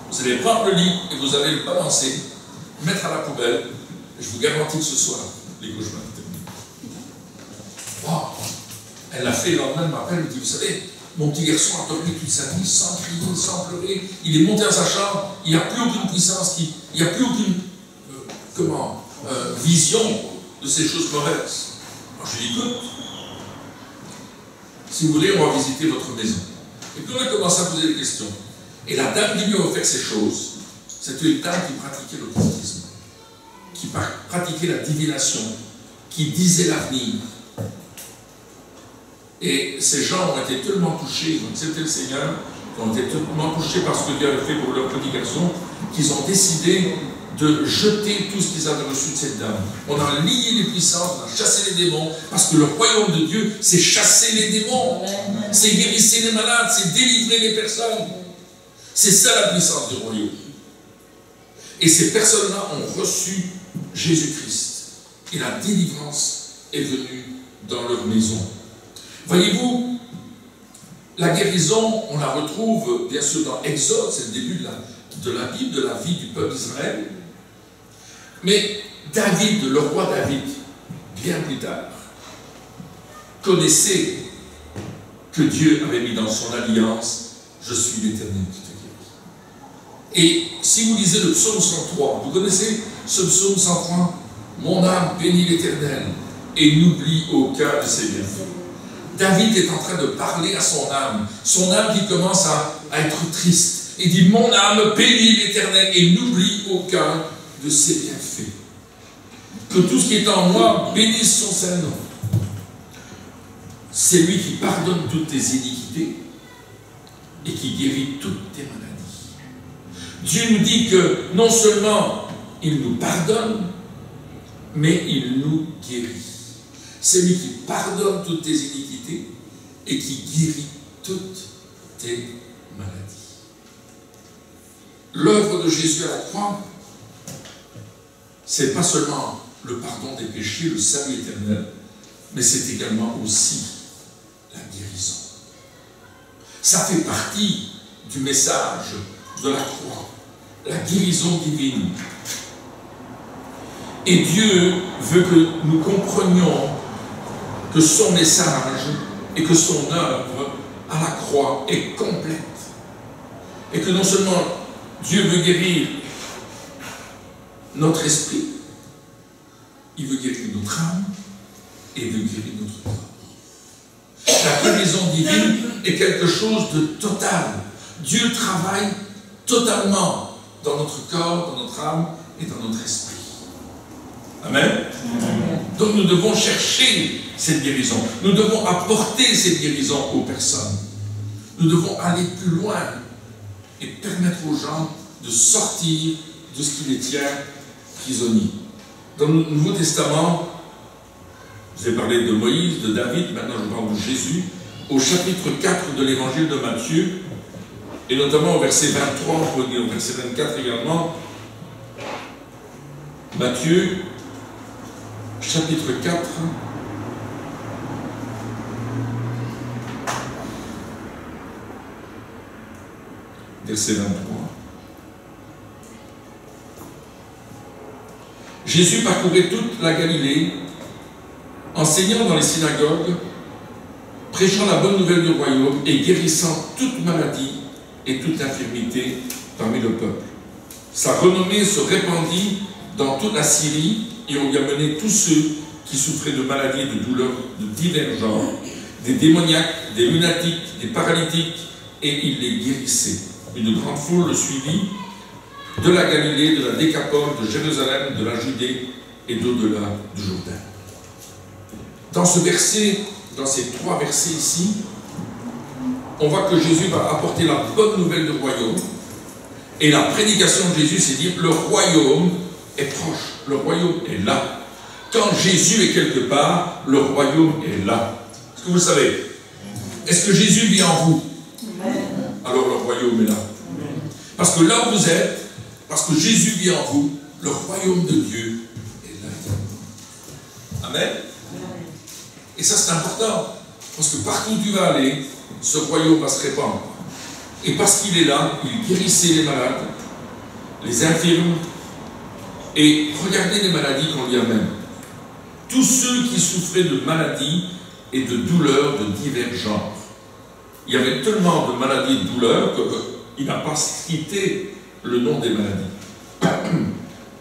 vous allez prendre le lit et vous allez le balancer, mettre à la poubelle, et je vous garantis que ce soir, les cauchemars sont terminés. Wow. Elle l'a fait, le lendemain, elle m'appelle, elle me dit, vous savez, mon petit garçon a dormi toute sa vie sans crier, sans pleurer. Il est monté à sa chambre, il n'y a plus aucune puissance, il n'y a plus aucune vision de ces choses mauvaises. Alors je lui dis, écoute, si vous voulez, on va visiter votre maison. Et puis on a commencé à poser des questions. Et la dame qui lui a offert ces choses, c'était une dame qui pratiquait l'occultisme, qui pratiquait la divination, qui disait l'avenir. Et ces gens ont été tellement touchés, ils ont accepté le Seigneur, ils ont été tellement touchés par ce que Dieu avait fait pour leur petit garçon, qu'ils ont décidé de jeter tout ce qu'ils avaient reçu de cette dame. On a lié les puissances, on a chassé les démons, parce que le royaume de Dieu, c'est chasser les démons, c'est guérir les malades, c'est délivrer les personnes. C'est ça la puissance du royaume. Et ces personnes-là ont reçu Jésus-Christ. Et la délivrance est venue dans leur maison. Voyez-vous, la guérison, on la retrouve bien sûr dans Exode, c'est le début de la Bible, de la vie du peuple d'Israël. Mais David, le roi David, bien plus tard, connaissait que Dieu avait mis dans son alliance, je suis l'Éternel qui te guérit. Et si vous lisez le psaume 103, vous connaissez ce psaume 103? Mon âme bénit l'Éternel et n'oublie aucun de ses bienfaits. David est en train de parler à son âme qui commence à être triste. Il dit, mon âme bénit l'Éternel et n'oublie aucun de ses bienfaits. Que tout ce qui est en moi bénisse son saint nom. C'est lui qui pardonne toutes tes iniquités et qui guérit toutes tes maladies. Dieu nous dit que non seulement il nous pardonne, mais il nous guérit. C'est lui qui pardonne toutes tes iniquités et qui guérit toutes tes maladies. L'œuvre de Jésus à la croix, c'est pas seulement le pardon des péchés, le salut éternel, mais c'est également aussi la guérison. Ça fait partie du message de la croix, la guérison divine. Et Dieu veut que nous comprenions que son message et que son œuvre à la croix est complète. Et que non seulement Dieu veut guérir notre esprit, il veut guérir notre âme et il veut guérir notre corps. La guérison divine est quelque chose de total. Dieu travaille totalement dans notre corps, dans notre âme et dans notre esprit. Amen. Donc nous devons chercher cette guérison. Nous devons apporter cette guérison aux personnes. Nous devons aller plus loin et permettre aux gens de sortir de ce qui les tient prisonniers. Dans le Nouveau Testament, je vous ai parlé de Moïse, de David, maintenant je parle de Jésus, au chapitre 4 de l'évangile de Matthieu, et notamment au verset 23, on peut dire au verset 24 également. Matthieu, chapitre 4, verset 23. Jésus parcourait toute la Galilée, enseignant dans les synagogues, prêchant la bonne nouvelle du royaume et guérissant toute maladie et toute infirmité parmi le peuple. Sa renommée se répandit dans toute la Syrie et on y amenait tous ceux qui souffraient de maladies et de douleurs de divers genres, des démoniaques, des lunatiques, des paralytiques, et il les guérissait. Une grande foule le suivit de la Galilée, de la Décapole, de Jérusalem, de la Judée et d'au-delà du Jourdain. Dans ce verset, dans ces 3 versets ici, on voit que Jésus va apporter la bonne nouvelle du royaume. Et la prédication de Jésus, c'est dire le royaume est proche, le royaume est là. Quand Jésus est quelque part, le royaume est là. Est-ce que vous le savez? Est-ce que Jésus vit en vous? Alors le royaume est là. Parce que là où vous êtes, parce que Jésus vit en vous, le royaume de Dieu est là également. Amen. Et ça c'est important, parce que partout où tu vas aller, ce royaume va se répandre. Et parce qu'il est là, il guérissait les malades, les infirmes, et regardez les maladies qu'on lui amène. Tous ceux qui souffraient de maladies et de douleurs de divers genres. Il y avait tellement de maladies et de douleurs qu'il n'a pas cité le nom des maladies.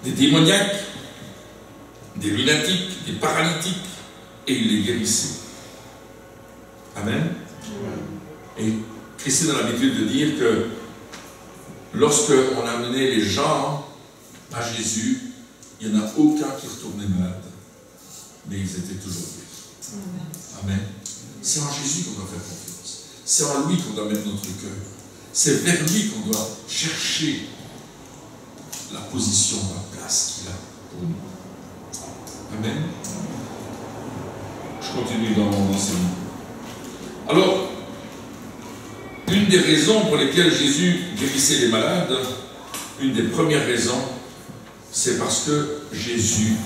Des démoniaques, des lunatiques, des paralytiques, et il les guérissait. Amen. Et Christ a l'habitude de dire que lorsque on amenait les gens à Jésus, il n'y en a aucun qui retournait malade. Mais ils étaient toujours guéris. Amen. C'est en Jésus qu'on doit faire confiance. C'est en lui qu'on doit mettre notre cœur. C'est vers lui qu'on doit chercher la position, la place qu'il a pour nous. Amen. Je continue dans mon enseignement. Alors, une des raisons pour lesquelles Jésus guérissait les malades, une des premières raisons, c'est parce que Jésus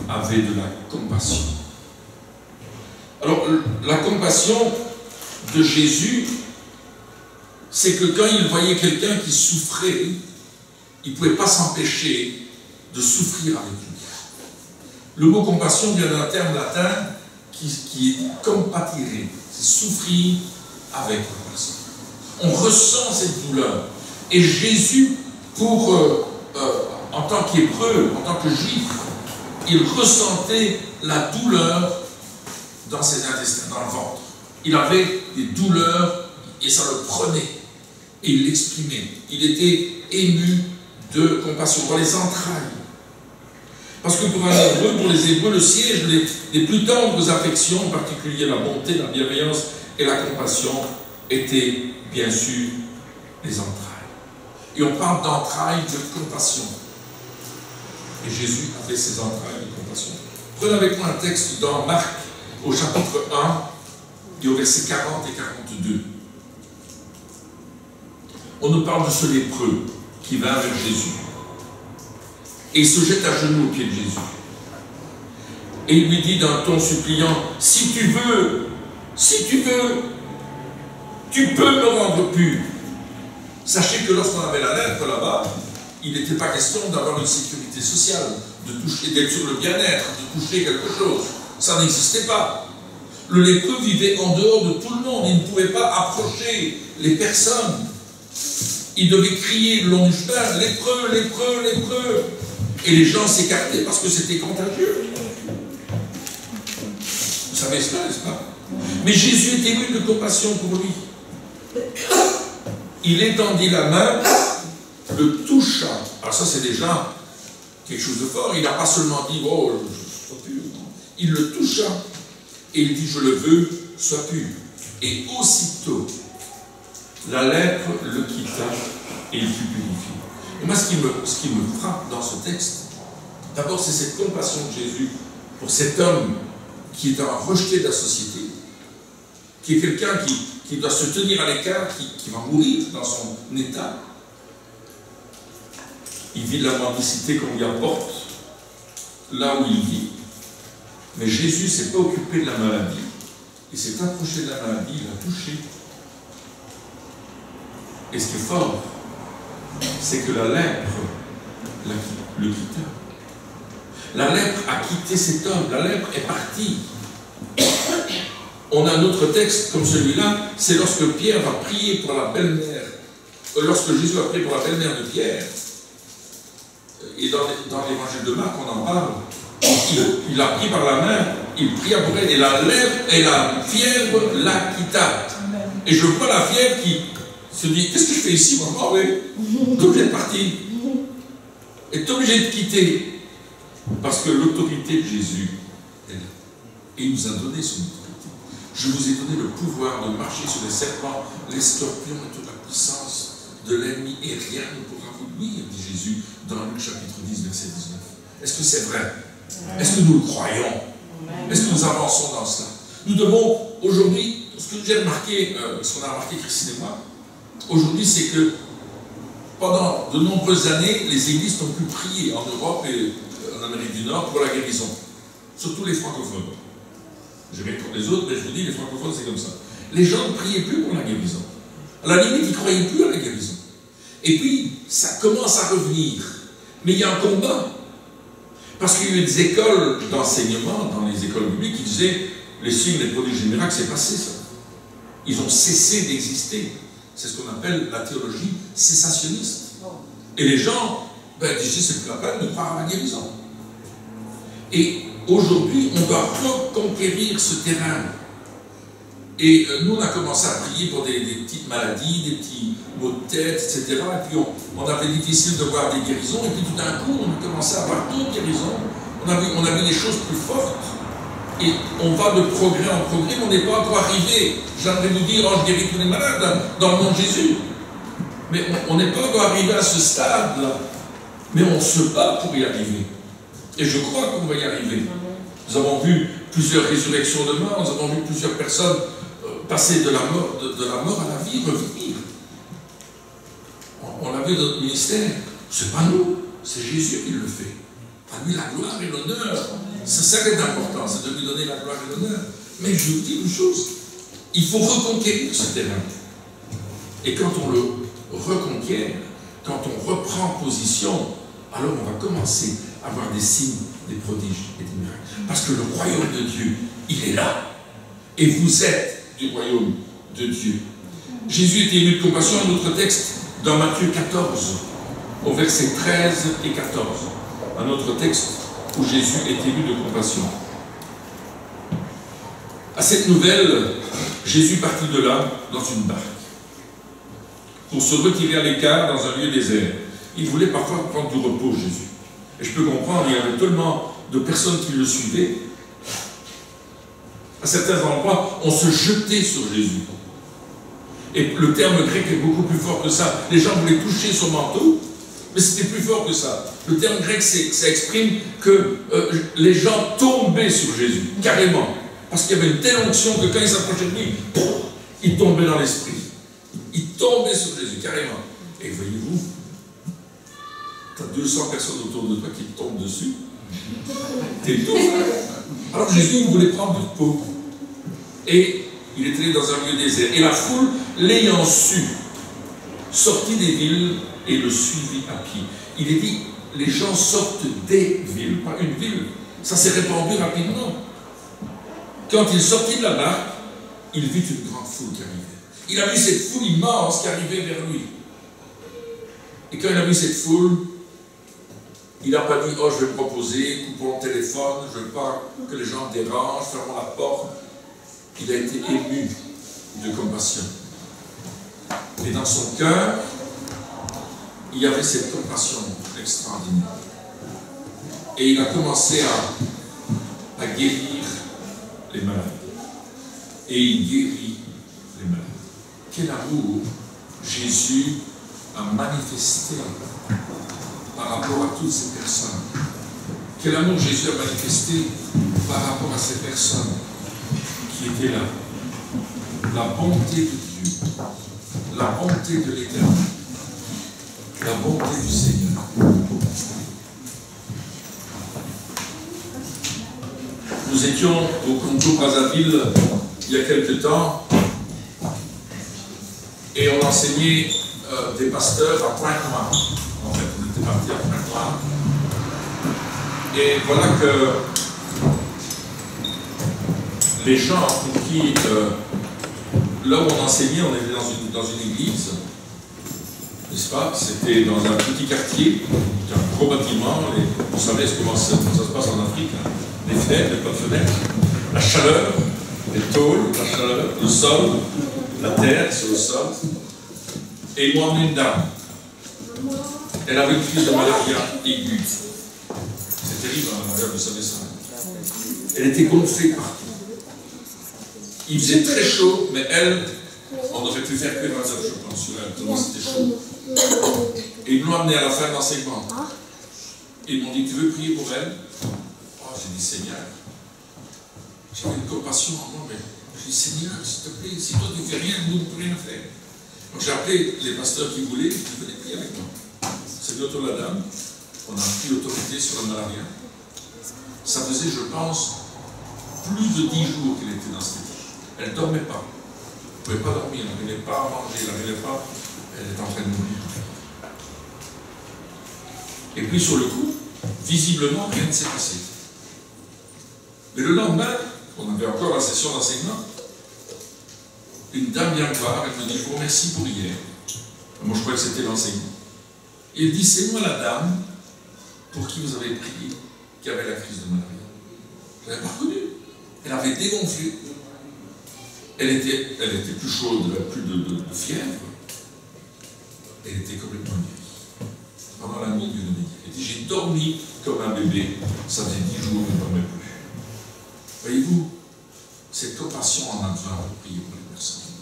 avait de la compassion. Alors, la compassion de Jésus, c'est que quand il voyait quelqu'un qui souffrait, il ne pouvait pas s'empêcher de souffrir avec lui. Le mot compassion vient d'un terme latin qui est compatire, c'est souffrir avec la personne. On ressent cette douleur. Et Jésus, en tant qu'hébreu, en tant que juif, il ressentait la douleur dans ses intestins, dans le ventre. Il avait des douleurs et ça le prenait. Et il l'exprimait. Il était ému de compassion dans les entrailles. Parce que pour les Hébreux, le siège des plus tendres affections, en particulier la bonté, la bienveillance et la compassion, étaient bien sûr les entrailles. Et on parle d'entrailles de compassion. Et Jésus avait ses entrailles de compassion. Prenez avec moi un texte dans Marc, au chapitre 1, et au verset 40 et 42. On nous parle de ce lépreux qui va vers Jésus. Et il se jette à genoux au pied de Jésus. Et il lui dit d'un ton suppliant, si tu veux, tu peux me rendre pur. Sachez que lorsqu'on avait la lèpre là-bas, il n'était pas question d'avoir une sécurité sociale, de toucher, d'être sur le bien-être, de toucher quelque chose. Ça n'existait pas. Le lépreux vivait en dehors de tout le monde. Il ne pouvait pas approcher les personnes. Il devait crier le long du chemin, lépreux, lépreux, lépreux. Et les gens s'écartaient parce que c'était contagieux. Vous savez cela, n'est-ce pas? Mais Jésus était ému de compassion pour lui. Il étendit la main, le toucha. Alors ça, c'est déjà quelque chose de fort. Il n'a pas seulement dit, oh, sois pur. Il le toucha. Et il dit, je le veux, sois pur. Et aussitôt, la lèpre le quitta et il fut purifié. Et moi, ce qui me frappe dans ce texte, d'abord, c'est cette compassion de Jésus pour cet homme qui est un rejeté de la société, qui est quelqu'un qui doit se tenir à l'écart, qui va mourir dans son état. Il vit de la mendicité qu'on lui apporte là où il vit. Mais Jésus ne s'est pas occupé de la maladie. Il s'est approché de la maladie, il l'a touché. Et ce qui est fort, c'est que la lèpre le quitta. La lèpre a quitté cet homme, la lèpre est partie. On a un autre texte comme celui-là, c'est lorsque Pierre va prier pour la belle-mère, lorsque Jésus a prié pour la belle-mère de Pierre, et dans l'évangile de Marc, on en parle, il l'a pris par la main, il pria pour elle, et la lèpre et la fièvre la quitta. Et je vois la fièvre qui se dit, qu'est-ce que je fais ici, moi? Oui, t'es obligé de partir. Et t'es obligé de quitter. Parce que l'autorité de Jésus est là. Et il nous a donné son autorité. Je vous ai donné le pouvoir de marcher sur les serpents, les scorpions et toute la puissance de l'ennemi, et rien ne pourra vous nuire, dit Jésus dans Luc chapitre 10, verset 19. Est-ce que c'est vrai? Est-ce que nous le croyons? Est-ce que nous avançons dans cela? Nous devons aujourd'hui, ce que j'ai remarqué, ce qu'on a remarqué Christine et moi, aujourd'hui, c'est que pendant de nombreuses années, les églises n'ont pu prier en Europe et en Amérique du Nord pour la guérison. Surtout les francophones. Je vais pour les autres, mais je vous dis, les francophones, c'est comme ça. Les gens ne priaient plus pour la guérison. À la limite, ils ne croyaient plus à la guérison. Et puis, ça commence à revenir. Mais il y a un combat. Parce qu'il y a eu des écoles d'enseignement, dans les écoles publiques, qui disaient, les signes, les prodiges, les miracles, c'est passé ça. Ils ont cessé d'exister. C'est ce qu'on appelle la théologie cessationniste. Et les gens disaient, c'est plus la peine de croire à la guérison. Et aujourd'hui, on doit reconquérir ce terrain. Et nous, on a commencé à prier pour des petites maladies, des petits maux de tête, etc. Et puis, on avait difficile de voir des guérisons. Et puis, tout d'un coup, on a commencé à avoir d'autres guérisons. On a vu des choses plus fortes. Et on va de progrès en progrès, mais on n'est pas encore arrivé. J'aimerais vous dire, oh, je guéris tous les malades dans le nom de Jésus. Mais on n'est pas encore arrivé à ce stade-là. Mais on se bat pour y arriver. Et je crois qu'on va y arriver. Nous avons vu plusieurs résurrections de morts, nous avons vu plusieurs personnes passer de la mort à la vie, revenir. On l'a vu dans notre ministère. C'est pas nous, c'est Jésus qui le fait. À lui la gloire et l'honneur. C'est ça qui est important, c'est de lui donner la gloire et l'honneur. Mais je vous dis une chose, il faut reconquérir ce terrain. Et quand on le reconquiert, quand on reprend position, alors on va commencer à voir des signes, des prodiges et des miracles. Parce que le royaume de Dieu, il est là. Et vous êtes du royaume de Dieu. Jésus était ému de compassion. Un autre texte dans Matthieu 14, au verset 13 et 14. Un autre texte où Jésus est ému de compassion. À cette nouvelle, Jésus partit de là dans une barque pour se retirer à l'écart dans un lieu désert. Il voulait parfois prendre du repos, Jésus. Et je peux comprendre, il y avait tellement de personnes qui le suivaient. À certains endroits, on se jetait sur Jésus. Et le terme grec est beaucoup plus fort que ça. Les gens voulaient toucher son manteau, mais c'était plus fort que ça. Le terme grec, ça exprime que les gens tombaient sur Jésus, carrément. Parce qu'il y avait une telle onction que quand ils s'approchaient de lui, ils tombaient dans l'esprit. Ils tombaient sur Jésus, carrément. Et voyez-vous, tu as 200 personnes autour de toi qui te tombent dessus. T'es tout. Alors Jésus, il voulait prendre du repos. Et il est allé dans un lieu désert. Et la foule, l'ayant su, sortit des villes et le suivit à pied. Il est dit, les gens sortent des villes, pas une ville. Ça s'est répandu rapidement. quand il sortit de la barque, il vit une grande foule qui arrivait. Il a vu cette foule immense qui arrivait vers lui. Et quand il a vu cette foule, il n'a pas dit, oh, je vais me proposer, coupons le téléphone, je ne veux pas que les gens me dérangent, fermons la porte. Il a été ému de compassion. Et dans son cœur, il y avait cette compassion extraordinaire. Et il a commencé à guérir les malades. Et il guérit les malades. Quel amour Jésus a manifesté par rapport à toutes ces personnes. Quel amour Jésus a manifesté par rapport à ces personnes qui étaient là. La bonté de Dieu, la bonté de l'Éternel, la bonté du Seigneur. Nous étions au Conto Brazzaville il y a quelque temps et on enseignait des pasteurs à Pointe-Noire. En fait, on était partis à Pointe-Noire. Et voilà que les gens pour qui, là où on enseignait, on était dans une église, n'est-ce pas? C'était dans un petit quartier, un gros bâtiment. Vous savez comment ça se passe en Afrique, hein? Les fenêtres, les pas de fenêtres, la chaleur, les tôles, la chaleur, le sol, la terre sur le sol. Et ils m'ont emmené une dame. Elle avait une crise de malaria aiguë. C'est terrible, la malaria, vous savez ça. Elle était gonflée partout. Il faisait très chaud, mais elle, on aurait pu faire cuire un œuf, je pense, sur elle, tellement c'était chaud. Et ils m'ont amené à la fin de l'enseignement. Ils m'ont dit, tu veux prier pour elle? Oh, j'ai dit, Seigneur, j'avais une compassion en moi, mais j'ai dit, Seigneur, s'il te plaît, si toi tu ne fais rien, nous ne pouvons rien faire. Donc j'ai appelé les pasteurs qui voulaient, ils venaient prier avec moi. C'est de la dame, on a pris l'autorité sur la malaria. Ça faisait, je pense, plus de 10 jours qu'elle était dans cette état. Elle ne dormait pas. Elle ne pouvait pas dormir, elle n'arrivait pas à manger, elle n'arrivait pas. Elle était en train de mourir. Et puis sur le coup, visiblement, rien ne s'est passé. Mais le lendemain, on avait encore la session d'enseignement. Une dame vient me voir, elle me dit, je vous remercie pour hier. Moi, je croyais que c'était l'enseignement. Et elle dit, c'est moi la dame pour qui vous avez prié, qui avait la crise de malaria. Je ne l'avais pas reconnue. Elle avait dégonflé. Elle était plus chaude, elle n'avait plus de fièvre. Elle était complètement guérie. Pendant la nuit, Dieu nous dit. Elle dit, j'ai dormi comme un bébé. Ça faisait 10 jours, je ne dormais plus. Voyez-vous, cette compassion en a besoin pour prier pour les personnes.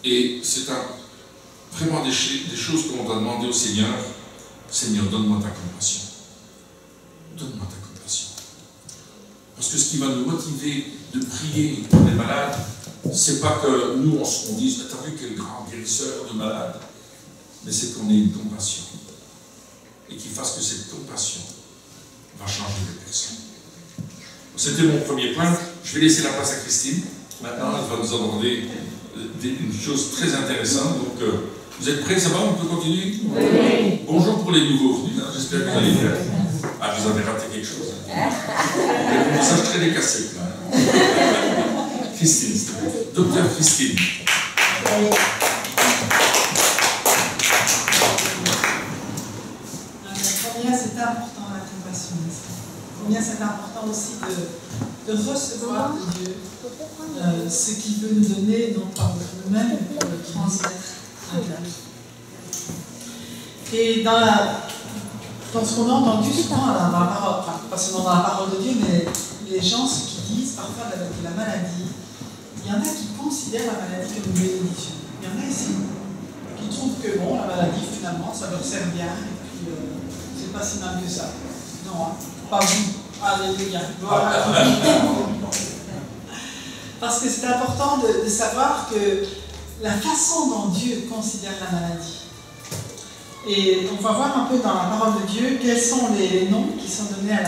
Et c'est vraiment des choses qu'on doit demander au Seigneur. Seigneur, donne-moi ta compassion. Donne-moi ta compassion. Parce que ce qui va nous motiver de prier pour les malades, c'est pas que nous on dise, t'as vu quel grand guérisseur de malades, mais c'est qu'on ait une compassion. Et qu'il fasse que cette compassion va changer les personnes. C'était mon premier point. Je vais laisser la place à Christine. Maintenant, elle va nous aborder une chose très intéressante. Donc, vous êtes prêts, ça va? On peut continuer? Oui. Bonjour pour les nouveaux venus. Hein. J'espère que vous allez bien. Ah, vous avez raté quelque chose. Hein. Le message très décassé. Là. Christine, s'il te plaît. Docteur Christine. Combien c'est important la compassion. Combien c'est important aussi de recevoir de Dieu ce qu'il veut nous donner, non pas pour nous-mêmes, mais pour le transmettre à l'autre. Et dans ce qu'on a entendu souvent dans la parole, enfin pas seulement dans la parole de Dieu, mais les gens, ce qu'ils disent parfois avec la maladie, il y en a qui considèrent la maladie comme une bénédiction. Il y en a ici qui trouvent que bon, la maladie finalement, ça leur sert bien, et puis c'est pas si mal que ça. Non, hein, pas vous. Alléluia. Parce que c'est important de savoir que la façon dont Dieu considère la maladie. Et on va voir un peu dans la parole de Dieu quels sont les noms qui sont donnés à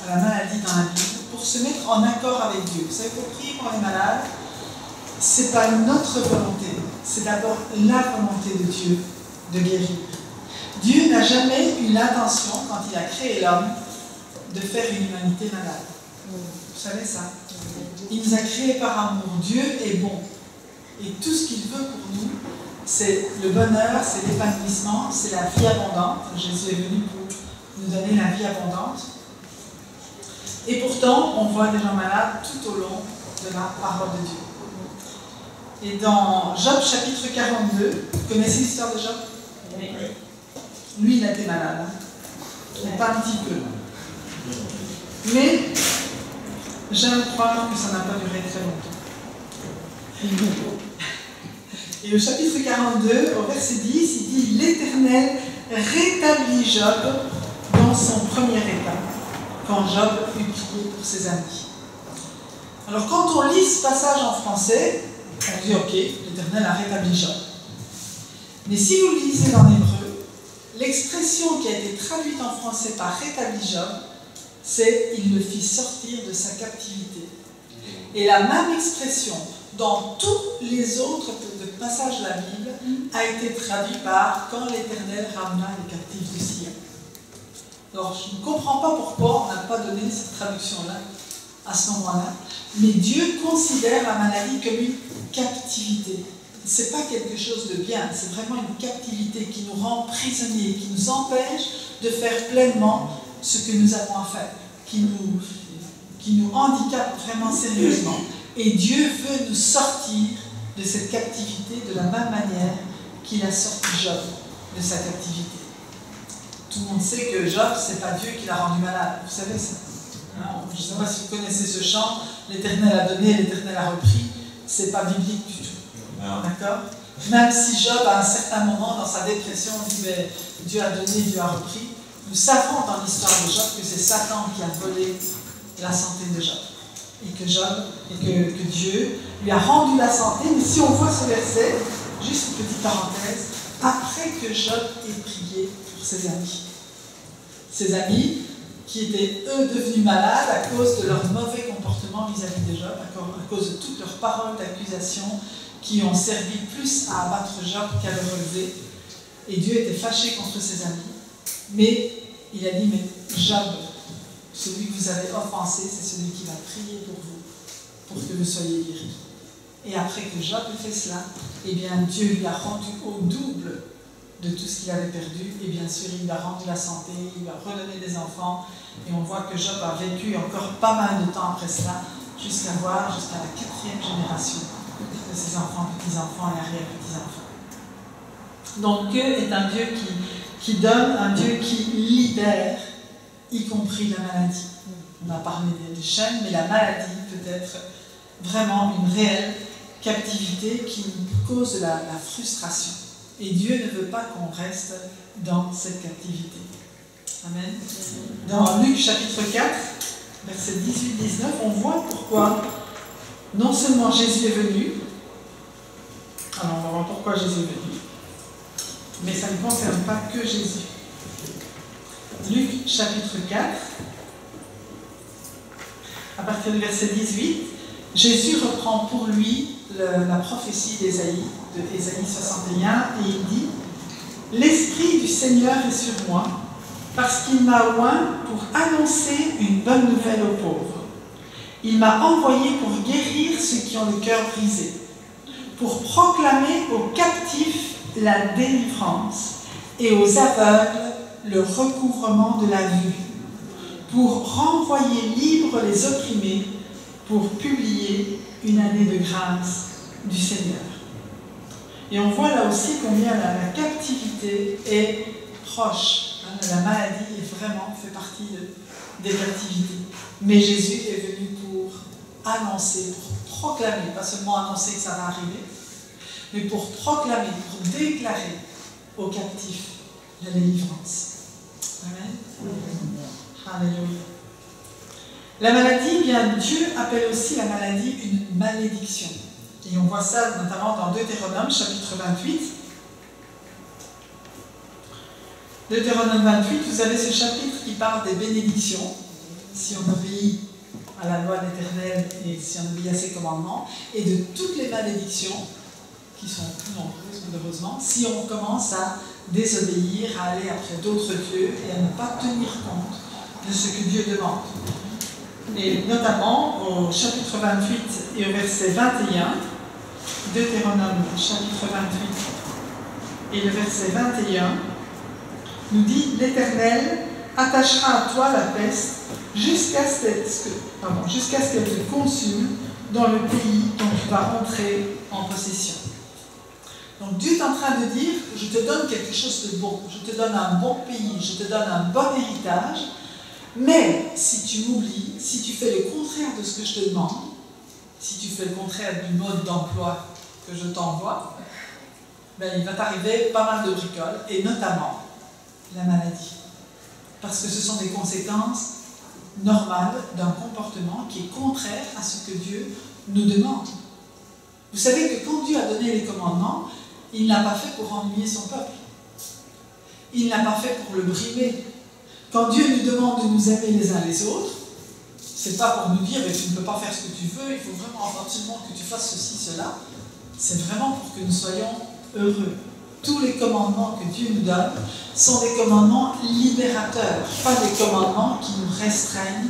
la maladie dans la Bible pour se mettre en accord avec Dieu. Vous savez, pour prier pour les malades, ce n'est pas notre volonté, c'est d'abord la volonté de Dieu de guérir. Dieu n'a jamais eu l'intention, quand il a créé l'homme, de faire une humanité malade. Vous savez ça? Il nous a créés par amour. Dieu est bon. Et tout ce qu'il veut pour nous, c'est le bonheur, c'est l'épanouissement, c'est la vie abondante. Jésus est venu pour nous donner la vie abondante. Et pourtant, on voit des gens malades tout au long de la parole de Dieu. Et dans Job chapitre 42, vous connaissez l'histoire de Job? Oui. Lui, il a été malade. Mais pas un petit peu. Mais j'aime croire que ça n'a pas duré très longtemps. Et au chapitre 42, au verset 10, il dit « L'Éternel rétablit Job dans son premier état, quand Job eut prié pour ses amis. » Alors quand on lit ce passage en français, on dit « Ok, l'Éternel a rétabli Job. » Mais si vous le lisez en hébreu, l'expression qui a été traduite en français par « rétablit Job », c'est « il le fit sortir de sa captivité ». Et la même expression dans tous les autres passages de la Bible a été traduite par « quand l'Éternel ramena les captifs du Sion ». Alors je ne comprends pas pourquoi on n'a pas donné cette traduction-là à ce moment-là, mais Dieu considère la maladie comme une captivité. Ce n'est pas quelque chose de bien, c'est vraiment une captivité qui nous rend prisonniers, qui nous empêche de faire pleinement ce que nous avons à faire, qui nous handicape vraiment sérieusement. Et Dieu veut nous sortir de cette captivité de la même manière qu'il a sorti Job de sa captivité. Tout le monde sait que Job, ce n'est pas Dieu qui l'a rendu malade, vous savez ça. Je ne sais pas si vous connaissez ce chant, l'Éternel a donné, l'Éternel a repris, ce n'est pas biblique du tout. D'accord? Même si Job, à un certain moment, dans sa dépression, dit mais Dieu a donné, Dieu a repris, nous savons dans l'histoire de Job que c'est Satan qui a volé la santé de Job. Et que Dieu lui a rendu la santé. Mais si on voit ce verset, juste une petite parenthèse, après que Job ait prié pour ses amis qui étaient eux devenus malades à cause de leur mauvais comportement vis-à-vis de Job, à cause de toutes leurs paroles d'accusation qui ont servi plus à abattre Job qu'à le relever. Et Dieu était fâché contre ses amis. Mais il a dit, mais Job, celui que vous avez offensé, c'est celui qui va prier pour vous, pour que vous soyez guéris. Et après que Job ait fait cela, eh bien Dieu lui a rendu au double de tout ce qu'il avait perdu. Et bien sûr, il lui a rendu la santé, il lui a redonné des enfants. Et on voit que Job a vécu encore pas mal de temps après cela, jusqu'à la 4e génération de ses enfants, petits-enfants et arrière-petits-enfants. Donc Dieu est un Dieu qui donne, un Dieu qui libère, y compris la maladie. On a parlé des chaînes, mais la maladie peut être vraiment une réelle captivité qui cause de la frustration. Et Dieu ne veut pas qu'on reste dans cette captivité. Amen. Dans Luc chapitre 4, versets 18-19, on voit pourquoi non seulement Jésus est venu, alors on va voir pourquoi Jésus est venu, mais ça ne concerne pas que Jésus. Luc chapitre 4, à partir du verset 18, Jésus reprend pour lui la prophétie d'Ésaïe, de Ésaïe 61, et il dit « L'Esprit du Seigneur est sur moi, parce qu'il m'a oint pour annoncer une bonne nouvelle aux pauvres. Il m'a envoyé pour guérir ceux qui ont le cœur brisé, pour proclamer aux captifs la délivrance et aux aveugles le recouvrement de la vue, pour renvoyer libres les opprimés, pour publier une année de grâce du Seigneur. » Et on voit là aussi combien la captivité est proche. La maladie fait partie des captivités. Mais Jésus est venu pour annoncer, pour proclamer, pas seulement annoncer que ça va arriver, mais pour proclamer, pour déclarer aux captifs la délivrance. Amen. Alléluia. La maladie, bien, Dieu appelle aussi la maladie une malédiction. Et on voit ça notamment dans Deutéronome, chapitre 28. Deutéronome 28, vous avez ce chapitre qui parle des bénédictions, si on obéit à la loi de l'Éternel et si on obéit à ses commandements, et de toutes les malédictions, qui sont plus nombreuses malheureusement, si on commence à désobéir, à aller après d'autres dieux et à ne pas tenir compte de ce que Dieu demande. et notamment au chapitre 28 et au verset 21, Deutéronome chapitre 28 et le verset 21, nous dit « L'Éternel attachera à toi la peste jusqu'à ce qu'elle te consume dans le pays dont tu vas entrer en possession. » Donc Dieu est en train de dire, je te donne quelque chose de bon, je te donne un bon pays, je te donne un bon héritage, mais si tu m'oublies, si tu fais le contraire de ce que je te demande, si tu fais le contraire du mode d'emploi que je t'envoie, ben, il va t'arriver pas mal de bricoles, et notamment la maladie. Parce que ce sont des conséquences normales d'un comportement qui est contraire à ce que Dieu nous demande. Vous savez que quand Dieu a donné les commandements, il ne l'a pas fait pour ennuyer son peuple. Il ne l'a pas fait pour le brimer. Quand Dieu nous demande de nous aimer les uns les autres, c'est pas pour nous dire tu ne peux pas faire ce que tu veux, il faut vraiment absolument que tu fasses ceci, cela. C'est vraiment pour que nous soyons heureux. Tous les commandements que Dieu nous donne sont des commandements libérateurs, pas des commandements qui nous restreignent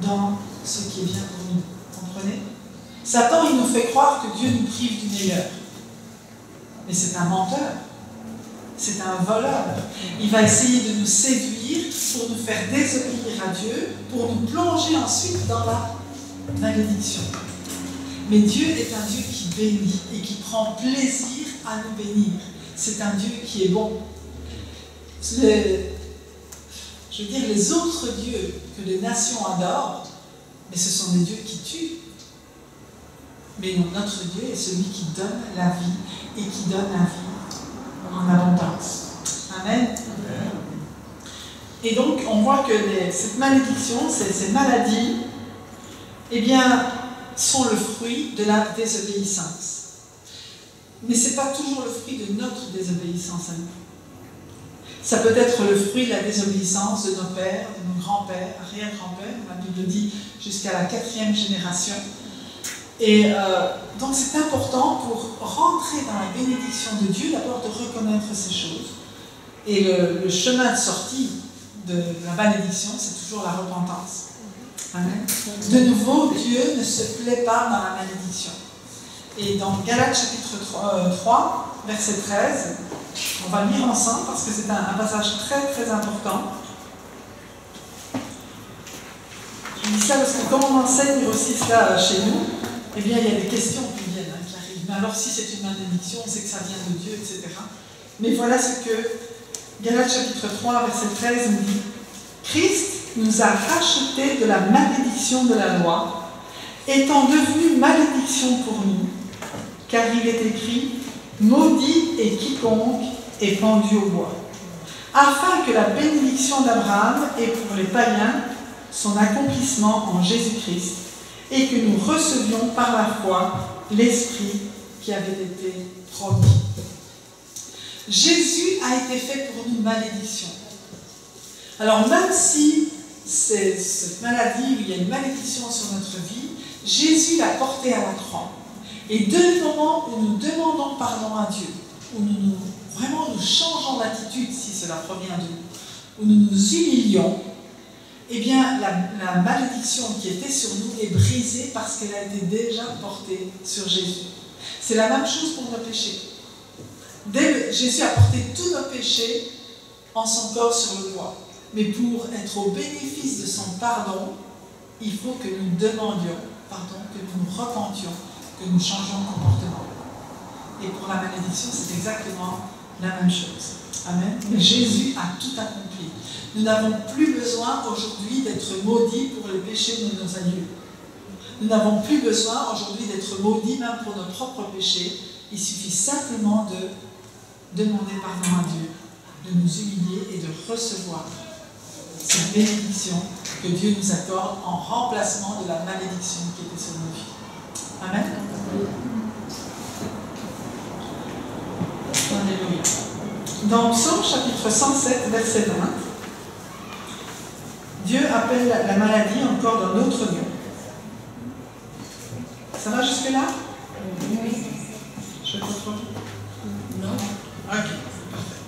dans ce qui est bien pour nous. Comprenez? Satan, il nous fait croire que Dieu nous prive du meilleur. Mais c'est un menteur. C'est un voleur. Il va essayer de nous séduire pour nous faire désobéir à Dieu, pour nous plonger ensuite dans la malédiction. Mais Dieu est un Dieu qui bénit et qui prend plaisir à nous bénir. C'est un Dieu qui est bon. Je veux dire, les autres dieux que les nations adorent, mais ce sont des dieux qui tuent. Mais notre Dieu est celui qui donne la vie et qui donne la vie en abondance. Amen. Amen. Et donc, on voit que cette malédiction, ces maladies, eh bien, sont le fruit de la désobéissance. Mais ce n'est pas toujours le fruit de notre désobéissance à nous. Ça peut être le fruit de la désobéissance de nos pères, de nos grands-pères, arrière-grands-pères, la Bible dit jusqu'à la 4e génération. Et donc c'est important pour rentrer dans la bénédiction de Dieu, d'abord de reconnaître ces choses. Et le chemin de sortie de la malédiction, c'est toujours la repentance. Amen. De nouveau, Dieu ne se plaît pas dans la malédiction. Et dans Galates chapitre 3, verset 13, on va le lire ensemble parce que c'est un passage très très important. Je dis ça parce que comme on enseigne aussi cela chez nous, eh bien il y a des questions qui viennent, qui arrivent. Mais alors si c'est une malédiction, c'est que ça vient de Dieu, etc. Mais voilà ce que Galates chapitre 3, verset 13 nous dit. Christ nous a rachetés de la malédiction de la loi, étant devenu malédiction pour nous, car il est écrit « Maudit est quiconque est pendu au bois », afin que la bénédiction d'Abraham ait pour les païens son accomplissement en Jésus-Christ, et que nous recevions par la foi l'Esprit qui avait été promis. Jésus a été fait pour nous malédiction. Alors même si c'est cette maladie où il y a une malédiction sur notre vie, Jésus l'a portée à la croix. Et dès le moment où nous demandons pardon à Dieu, où vraiment nous changeons d'attitude, si cela provient de nous, où nous nous humilions, eh bien la malédiction qui était sur nous est brisée parce qu'elle a été déjà portée sur Jésus. C'est la même chose pour nos péchés. Jésus a porté tous nos péchés en son corps sur le bois. Mais pour être au bénéfice de son pardon, il faut que nous demandions pardon, que nous nous repentions, que nous changions de comportement. Et pour la malédiction, c'est exactement la même chose. Amen. Mais Jésus a tout accompli. Nous n'avons plus besoin aujourd'hui d'être maudits pour les péchés de nos aïeux. Nous n'avons plus besoin aujourd'hui d'être maudits même pour nos propres péchés. Il suffit simplement de demander pardon à Dieu, de nous humilier et de recevoir cette bénédiction que Dieu nous accorde en remplacement de la malédiction qui était sur nos vies. Amen. Alléluia. Dans Psaume chapitre 107, verset 20, Dieu appelle la maladie encore d'un autre nom. Ça va jusque-là? Oui. Je peux trop? Non. Ok, parfait.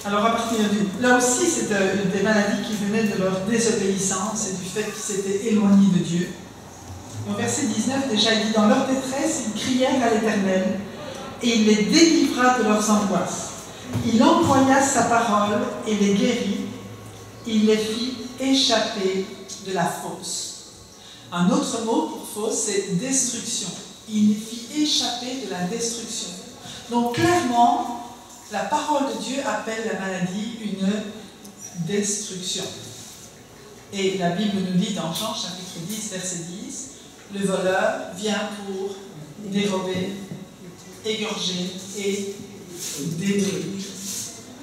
Alors à partir là aussi, c'est des maladies qui venaient de leur désobéissance et du fait qu'ils s'étaient éloignés de Dieu. Au verset 19, déjà, il dit « Dans leur détresse, ils crièrent à l'Éternel, et il les délivra de leurs angoisses. Il envoya sa parole et les guérit, il les fit échapper de la fosse. » Un autre mot pour fosse, c'est destruction. Il les fit échapper de la destruction. Donc clairement, la parole de Dieu appelle la maladie une destruction. Et la Bible nous dit dans Jean chapitre 10, verset 10, « Le voleur vient pour dérober, égorger et détruire. »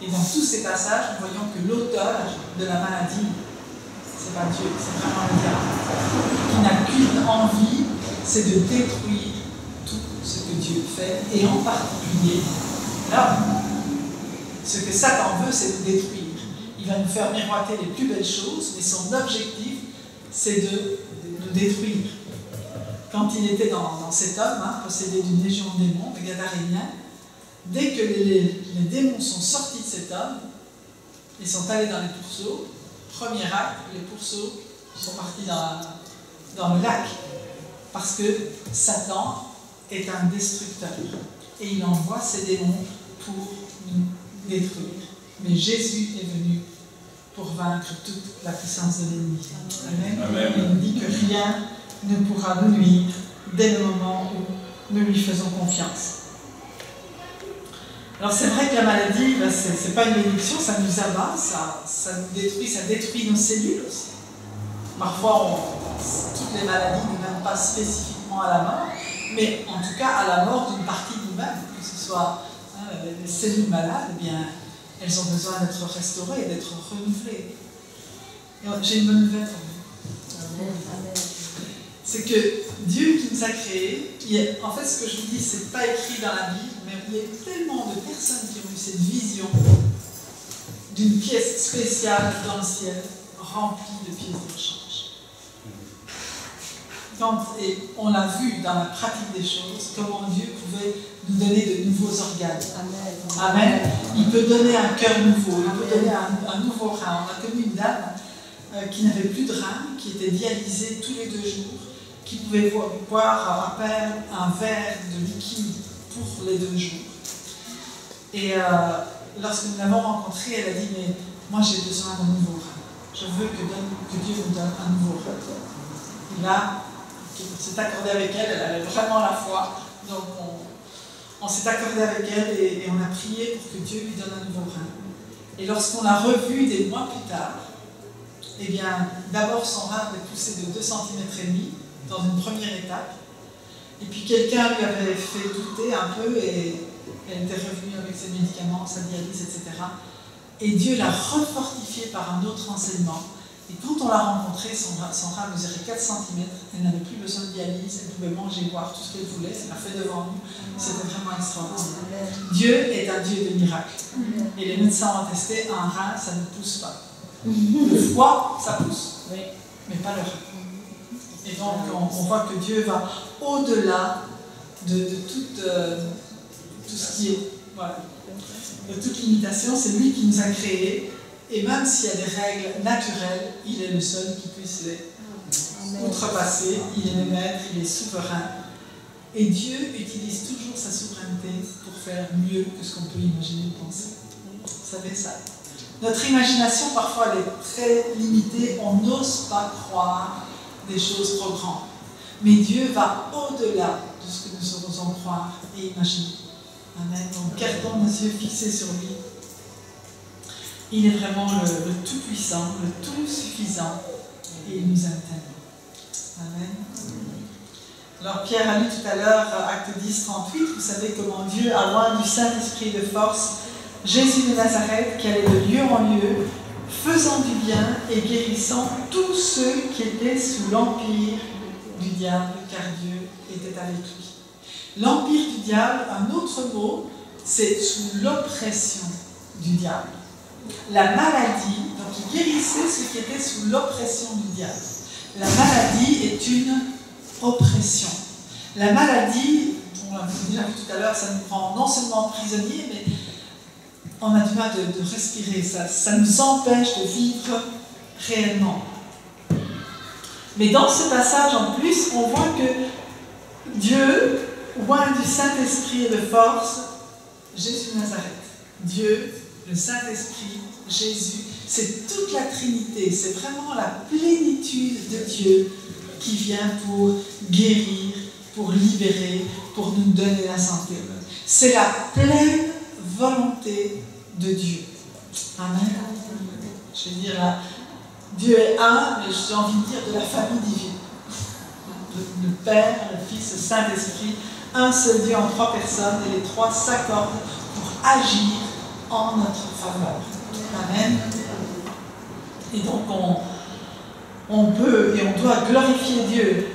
Et dans tous ces passages, nous voyons que l'auteur de la maladie, c'est pas Dieu, c'est vraiment le diable, qui n'a qu'une envie, c'est de détruire tout ce que Dieu fait, et en particulier l'homme. Ce que Satan veut, c'est de détruire. Il va nous faire miroiter les plus belles choses, mais son objectif, c'est de nous détruire. Quand il était dans cet homme, possédé d'une légion de démons, le Gadarénien, dès que les démons sont sortis de cet homme, ils sont allés dans les pourceaux, premier acte, les pourceaux sont partis dans le lac, parce que Satan est un destructeur, et il envoie ses démons pour nous détruire. Mais Jésus est venu pour vaincre toute la puissance de l'ennemi. Amen. Amen. Il nous dit que rien ne pourra nous nuire dès le moment où nous lui faisons confiance. Alors c'est vrai que la maladie, c'est pas une bénédiction, ça nous abat, ça nous détruit, ça détruit nos cellules aussi. Parfois, toutes les maladies ne mènent pas spécifiquement à la mort, mais en tout cas à la mort d'une partie de nous-mêmes, que ce soit les cellules malades, eh bien, elles ont besoin d'être restaurées, d'être renouvelées. J'ai une bonne nouvelle pour vous. Amen. C'est que Dieu qui nous a créés, en fait ce que je vous dis, c'est pas écrit dans la Bible, mais il y a tellement de personnes qui ont eu cette vision d'une pièce spéciale dans le ciel, remplie de pièces de rechange. Et on l'a vu dans la pratique des choses, comment Dieu pouvait nous donner de nouveaux organes. Amen. Amen. Il peut donner un cœur nouveau, il peut donner un nouveau rein. On a connu une dame qui n'avait plus de rein, qui était dialysée tous les 2 jours, qui pouvait boire à peine un verre de liquide pour les 2 jours. Et lorsque nous l'avons rencontrée, elle a dit « Mais moi j'ai besoin d'un nouveau rein. Je veux que Dieu nous donne un nouveau rein. » Et là, on s'est accordé avec elle, elle avait vraiment la foi. Donc on s'est accordé avec elle et on a prié pour que Dieu lui donne un nouveau rein. Et lorsqu'on l'a revue des mois plus tard, eh bien, d'abord son rein avait poussé de 2,5 cm dans une première étape. Et puis quelqu'un lui avait fait douter un peu et elle était revenue avec ses médicaments, sa dialyse, etc. Et Dieu l'a refortifiée par un autre enseignement. Et quand on l'a rencontrée, son rein mesurait 4 cm, elle n'avait plus besoin de dialyse, elle pouvait manger, boire tout ce qu'elle voulait, ça l'a fait devant nous. C'était vraiment extraordinaire. Dieu est un Dieu de miracles. Et les médecins ont testé, un rein, ça ne pousse pas. Le foie, ça pousse, mais pas le rein. Et donc, on voit que Dieu va au-delà de tout ce qui est, voilà, de toute limitation. C'est lui qui nous a créés. Et même s'il y a des règles naturelles, il est le seul qui puisse les outrepasser. Il est le maître, il est souverain. Et Dieu utilise toujours sa souveraineté pour faire mieux que ce qu'on peut imaginer ou penser. Vous savez ça? Notre imagination, parfois, elle est très limitée. On n'ose pas croire des choses trop grandes. Mais Dieu va au-delà de ce que nous osons croire et imaginer. Amen. Donc, gardons nos yeux fixés sur lui. Il est vraiment le tout-puissant, le tout-suffisant, et il nous aime tellement. Amen. Alors Pierre a lu tout à l'heure, acte 10, 38, vous savez comment Dieu a loin du Saint-Esprit de force Jésus de Nazareth qui allait de lieu en lieu, faisant du bien et guérissant tous ceux qui étaient sous l'empire du diable, car Dieu était avec lui. L'empire du diable, un autre mot, c'est sous l'oppression du diable. La maladie, donc il guérissait ceux qui étaient sous l'oppression du diable. La maladie est une oppression. La maladie, on l'a déjà vu tout à l'heure, ça nous rend non seulement prisonniers, mais on a du mal de respirer, ça nous empêche de vivre réellement. Mais dans ce passage, en plus, on voit que Dieu, oint du Saint-Esprit et de force, Jésus de Nazareth. Dieu, le Saint-Esprit, Jésus, c'est toute la Trinité, c'est vraiment la plénitude de Dieu qui vient pour guérir, pour libérer, pour nous donner la santé. C'est la pleine volonté de Dieu. Amen. Je veux dire, là, Dieu est un, mais j'ai envie de dire de la famille divine. Le Père, le Fils, le Saint-Esprit, un seul Dieu en 3 personnes, et les 3 s'accordent pour agir en notre faveur. Amen. Et donc on peut et on doit glorifier Dieu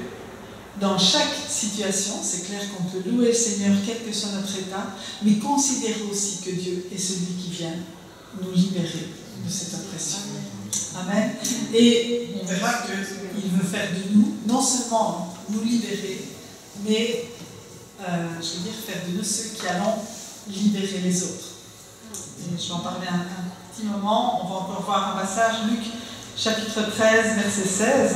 dans chaque situation. C'est clair qu'on peut louer le Seigneur quel que soit notre état, mais considérer aussi que Dieu est celui qui vient nous libérer de cette oppression. Amen. Et on verra qu'il veut faire de nous, non seulement nous libérer, mais je veux dire faire de nous ceux qui allons libérer les autres. Et je vais en parler un petit moment. On va encore voir un passage, Luc chapitre 13, verset 16.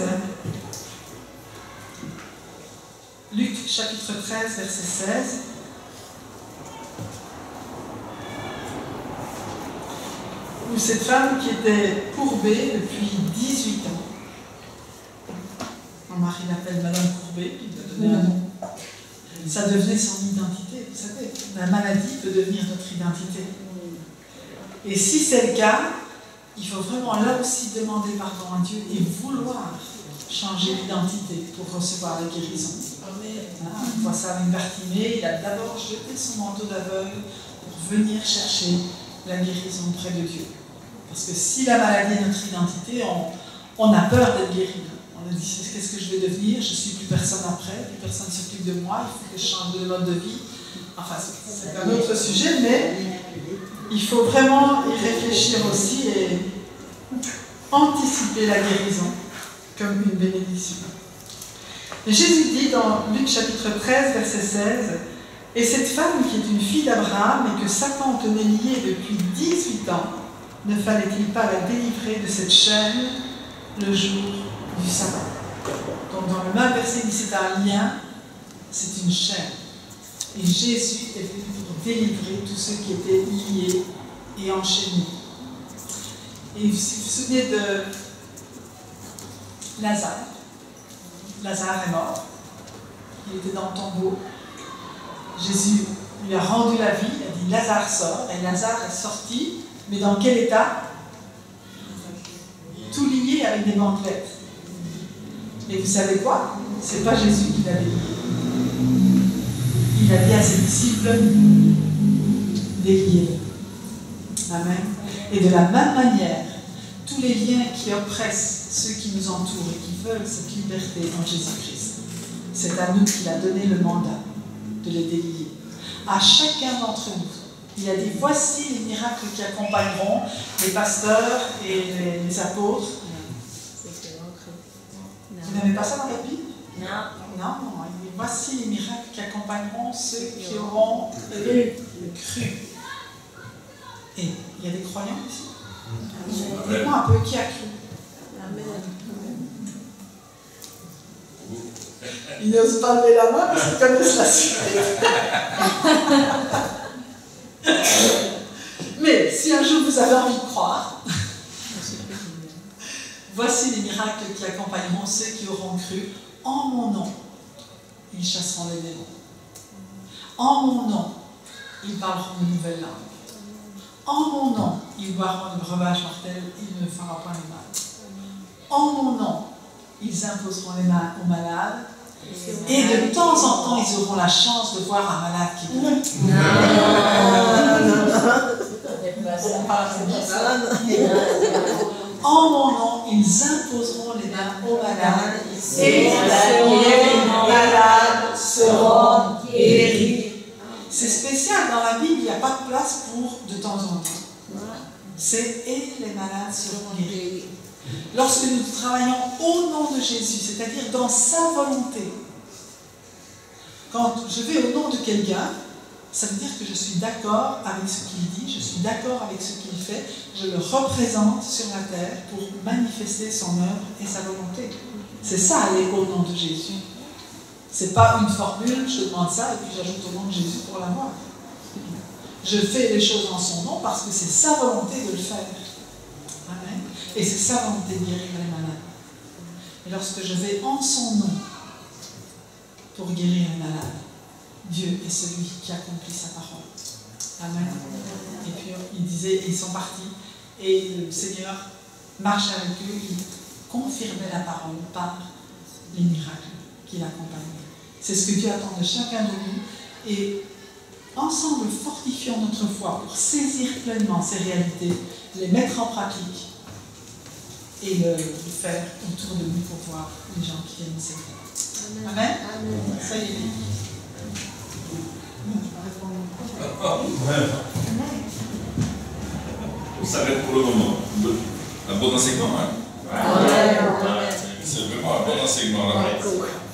Luc chapitre 13, verset 16. Où cette femme qui était courbée depuis 18 ans, mon mari l'appelle Madame Courbet, il lui a donné un nom. Ça devenait son identité, vous savez. La maladie peut devenir notre identité. Et si c'est le cas, il faut vraiment là aussi demander pardon à Dieu et vouloir changer d'identité pour recevoir la guérison. On voit ça avec Bartimée, il a d'abord jeté son manteau d'aveugle pour venir chercher la guérison près de Dieu. Parce que si la maladie est notre identité, on a peur d'être guéri. On a dit, qu'est-ce que je vais devenir? Je ne suis plus personne après, plus personne ne s'occupe de moi, il faut que je change de mode de vie. Enfin, c'est un autre sujet, mais il faut vraiment y réfléchir aussi et anticiper la guérison comme une bénédiction. Et Jésus dit dans Luc chapitre 13, verset 16, « Et cette femme qui est une fille d'Abraham et que Satan tenait liée depuis 18 ans, ne fallait-il pas la délivrer de cette chaîne le jour du sabbat ?» Donc dans le même verset, il dit c'est un lien, c'est une chaîne. Et Jésus est venu pour délivrer tous ceux qui étaient liés et enchaînés. Et si vous vous souvenez de Lazare, Lazare est mort, il était dans le tombeau. Jésus lui a rendu la vie, il a dit Lazare sort, et Lazare est sorti, mais dans quel état? Tout lié avec des bandelettes. Et vous savez quoi? C'est pas Jésus qui l'avait lié. Il a dit à ses disciples déliez. Amen. Et de la même manière, tous les liens qui oppressent ceux qui nous entourent et qui veulent cette liberté en Jésus-Christ, c'est à nous qu'il a donné le mandat de les délier. À chacun d'entre nous, il a dit voici les miracles qui accompagneront les pasteurs et les apôtres. Vous n'avez pas ça dans la Bible? Non. Non, il dit voici les miracles qui accompagneront ceux qui auront cru. Et il y a des croyants ici? Dites-moi un peu qui a cru. Amen. Ils n'osent pas lever la main parce qu'ils connaissent la suite. Mais si un jour vous avez envie de croire, voici les miracles qui accompagneront ceux qui auront cru. En mon nom, ils chasseront les démons. En mon nom, ils parleront de nouvelles langues. En mon nom, ils boiront le breuvage mortel, il ne fera pas le mal. En mon nom, ils imposeront les mains aux malades. Et de temps en temps, ils auront la chance de voir un malade qui guérit. En mon nom, ils imposeront les mains aux malades. Et les malades seront guéris. C'est spécial, dans la Bible, il n'y a pas de place pour de temps en temps. C'est et les malades seront guéris. Lorsque nous travaillons au nom de Jésus, c'est-à-dire dans sa volonté, quand je vais au nom de quelqu'un, ça veut dire que je suis d'accord avec ce qu'il dit, je suis d'accord avec ce qu'il fait, je le représente sur la terre pour manifester son œuvre et sa volonté. C'est ça aller au nom de Jésus. C'est pas une formule, je demande ça et puis j'ajoute au nom de Jésus pour l'avoir. Je fais les choses en son nom parce que c'est sa volonté de le faire. Amen. Et c'est sa volonté de guérir les malades. Et lorsque je vais en son nom pour guérir les malades, Dieu est celui qui accomplit sa parole. Amen. Et puis il disait, ils sont partis, et le Seigneur marchait avec eux, il confirmait la parole par les miracles qu'il accompagnait. C'est ce que Dieu attend de chacun de nous, et ensemble fortifions notre foi pour saisir pleinement ces réalités, les mettre en pratique et le faire autour de nous pour voir les gens qui viennent nous servir. Amen. Amen. Ça y est. On s'arrête pour le moment. Un bon enseignement, hein? C'est vraiment un bon enseignement là.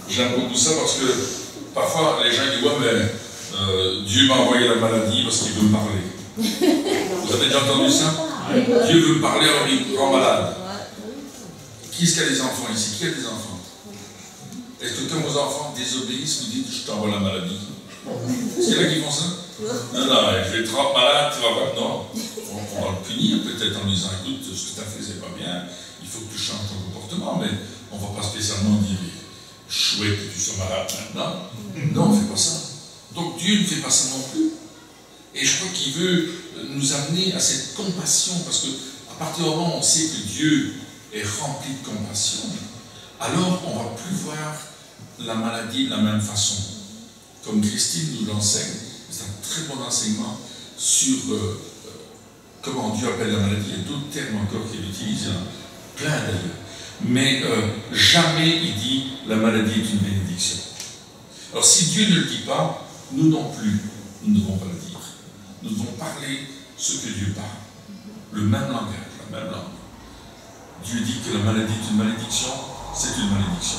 J'aime beaucoup ça parce que parfois les gens disent ouais mais Dieu m'a envoyé la maladie parce qu'il veut me parler. Vous avez déjà entendu ça? Dieu veut me parler alors il rend malade. Qui est-ce qui a des enfants ici? Qui a des enfants? Est-ce que quand vos enfants désobéissent, vous dites je t'envoie la maladie? Est-ce qu'il y en a qui font ça? Non, non, je vais te rendre malade, tu vas voir. Non, on va le punir peut-être en lui disant écoute, ce que tu as fait c'est pas bien, il faut que tu changes ton comportement, mais on ne va pas spécialement dire chouette que tu sois malade maintenant. Non, on ne fait pas ça. Donc Dieu ne fait pas ça non plus. Et je crois qu'il veut nous amener à cette compassion, parce que à partir du moment où on sait que Dieu est rempli de compassion, alors on ne va plus voir la maladie de la même façon. Comme Christine nous l'enseigne, c'est un très bon enseignement sur comment Dieu appelle la maladie. Il y a d'autres termes encore qu'il utilise, plein d'ailleurs. Mais jamais il dit la maladie est une bénédiction. Alors si Dieu ne le dit pas, nous non plus, nous ne devons pas le dire. Nous devons parler ce que Dieu parle. Le même langage, la même langue. Dieu dit que la maladie est une malédiction, c'est une malédiction.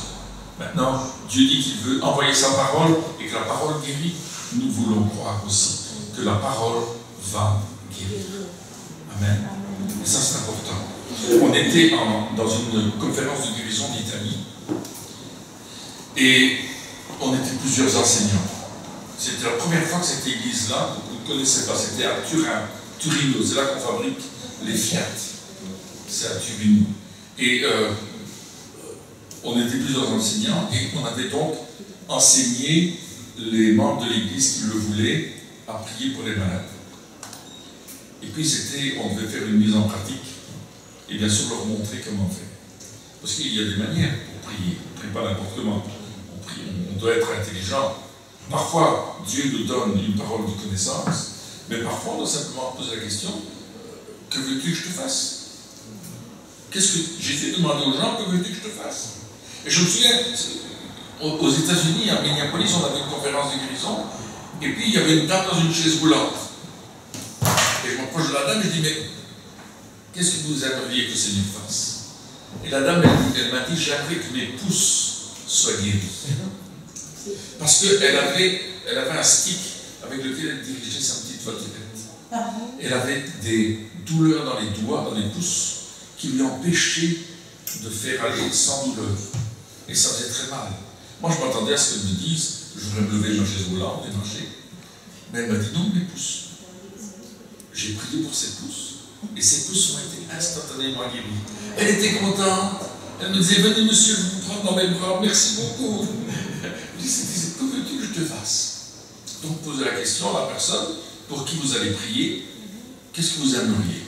Maintenant, Dieu dit qu'il veut envoyer sa parole et que la parole guérit. Nous voulons croire aussi que la parole va guérir. Amen. Et ça, c'est important. On était dans une conférence de guérison d'Italie et on était plusieurs enseignants. C'était la première fois que cette église-là, vous ne connaissez pas, c'était à Turino, c'est là qu'on fabrique les Fiat. C'est à Turino. Et on était plusieurs enseignants et on avait donc enseigné les membres de l'église qui le voulaient à prier pour les malades. Et puis on devait faire une mise en pratique et bien sûr leur montrer comment faire. Parce qu'il y a des manières pour prier. On ne prie pas n'importe comment. On doit être intelligent. Parfois, Dieu nous donne une parole de connaissance, mais parfois on doit simplement poser la question, que veux-tu que je te fasse? Qu'est-ce que Jésus demandait aux gens, que veux-tu que je te fasse? Et je me souviens, aux États-Unis, à Minneapolis, on avait une conférence de guérison, et puis il y avait une dame dans une chaise roulante. Et je m'approche de la dame et je dis, mais qu'est-ce que vous aimeriez que le Seigneur fasse? Et la dame, elle m'a dit, j'aimerais que mes pouces soient guéris. Parce qu'elle avait un stick avec lequel elle dirigeait sa petite voiturette. Elle avait des douleurs dans les doigts, dans les pouces, qui lui empêchaient de faire aller sans douleur. Et ça faisait très mal. Moi, je m'attendais à ce qu'elle me dise, je voudrais me lever de ma chaise roulante et marcher. Mais elle m'a dit, non, mes pouces. J'ai prié pour ses pouces. Et ses pouces ont été instantanément guéris. Elle était contente. Elle me disait, venez monsieur, je vous prends dans mes bras, merci beaucoup. Je disais, que veux-tu que je te fasse? Donc posez la question à la personne pour qui vous allez prier, qu'est-ce que vous aimeriez?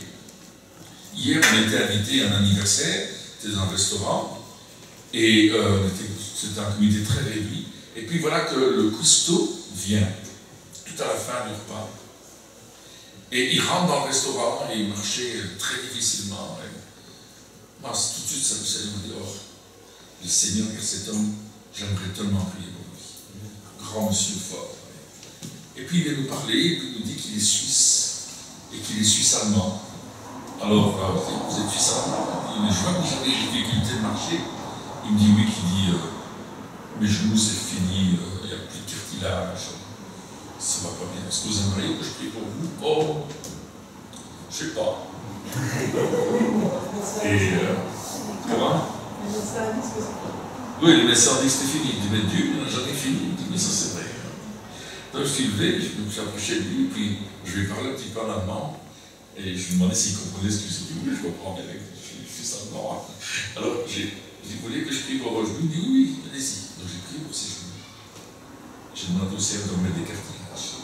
Hier, on était invité à un anniversaire, c'était dans un restaurant, et c'était un comité très réduit. Et puis voilà que le cuistot vient, tout à la fin du repas. Et il rentre dans le restaurant et il marchait très difficilement. Et moi, tout de suite, ça me dit, oh, le Seigneur, cet homme, j'aimerais tellement prier pour lui. Grand monsieur fort. Et puis il vient nous parler, et puis il nous dit qu'il est suisse, et qu'il est suisse-allemand. Alors, vous êtes suisse-allemand? Il dit, mais je vois que j'avais des difficultés de marcher. Il me dit oui, mes genoux c'est fini, il n'y a plus de cartilage. ça va pas bien. Est-ce que vous aimeriez que je prie pour vous? Oh, je sais pas. Et comment? Oui, les messages disent c'était fini. Il dit, mais Dieu, il n'a jamais fini. Il dit, mais ça c'est vrai. Donc je suis levé, je me suis approché de lui, puis je lui ai parlé un petit peu en allemand, et je lui ai demandé s'il comprenait ce que je dis. Oui, je comprends bien, je suis allemand. Alors j'ai voulu que je prie pour vos genoux. Il dit oui, allez-y. Donc j'ai prié pour ses genoux. J'ai demandé au Seigneur de me mettre des cartilages.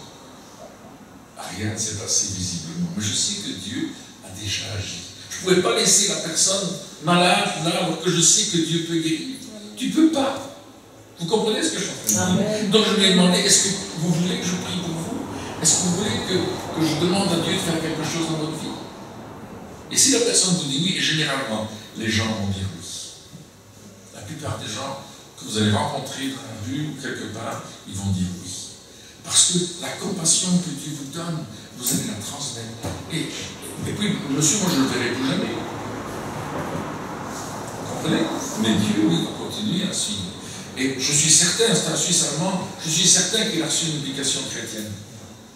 Rien ne s'est passé visiblement, mais je sais que Dieu a déjà agi. Je ne pouvais pas laisser la personne malade là, alors que je sais que Dieu peut guérir. Tu ne peux pas. Vous comprenez ce que je suis en train de dire? Donc je lui ai demandé, est-ce que vous voulez que je prie pour vous? Est-ce que vous voulez que je demande à Dieu de faire quelque chose dans votre vie? Et si la personne vous dit oui, et généralement, les gens vont dire oui. La plupart des gens que vous allez rencontrer dans la rue ou quelque part, ils vont dire oui. Parce que la compassion que Dieu vous donne, vous allez la transmettre. Et puis, monsieur, moi je ne le verrai plus jamais. Vous comprenez? Mais Dieu, lui, va continuer à suivre. Et je suis certain, c'est un Suisse allemand, je suis certain qu'il a reçu une éducation chrétienne.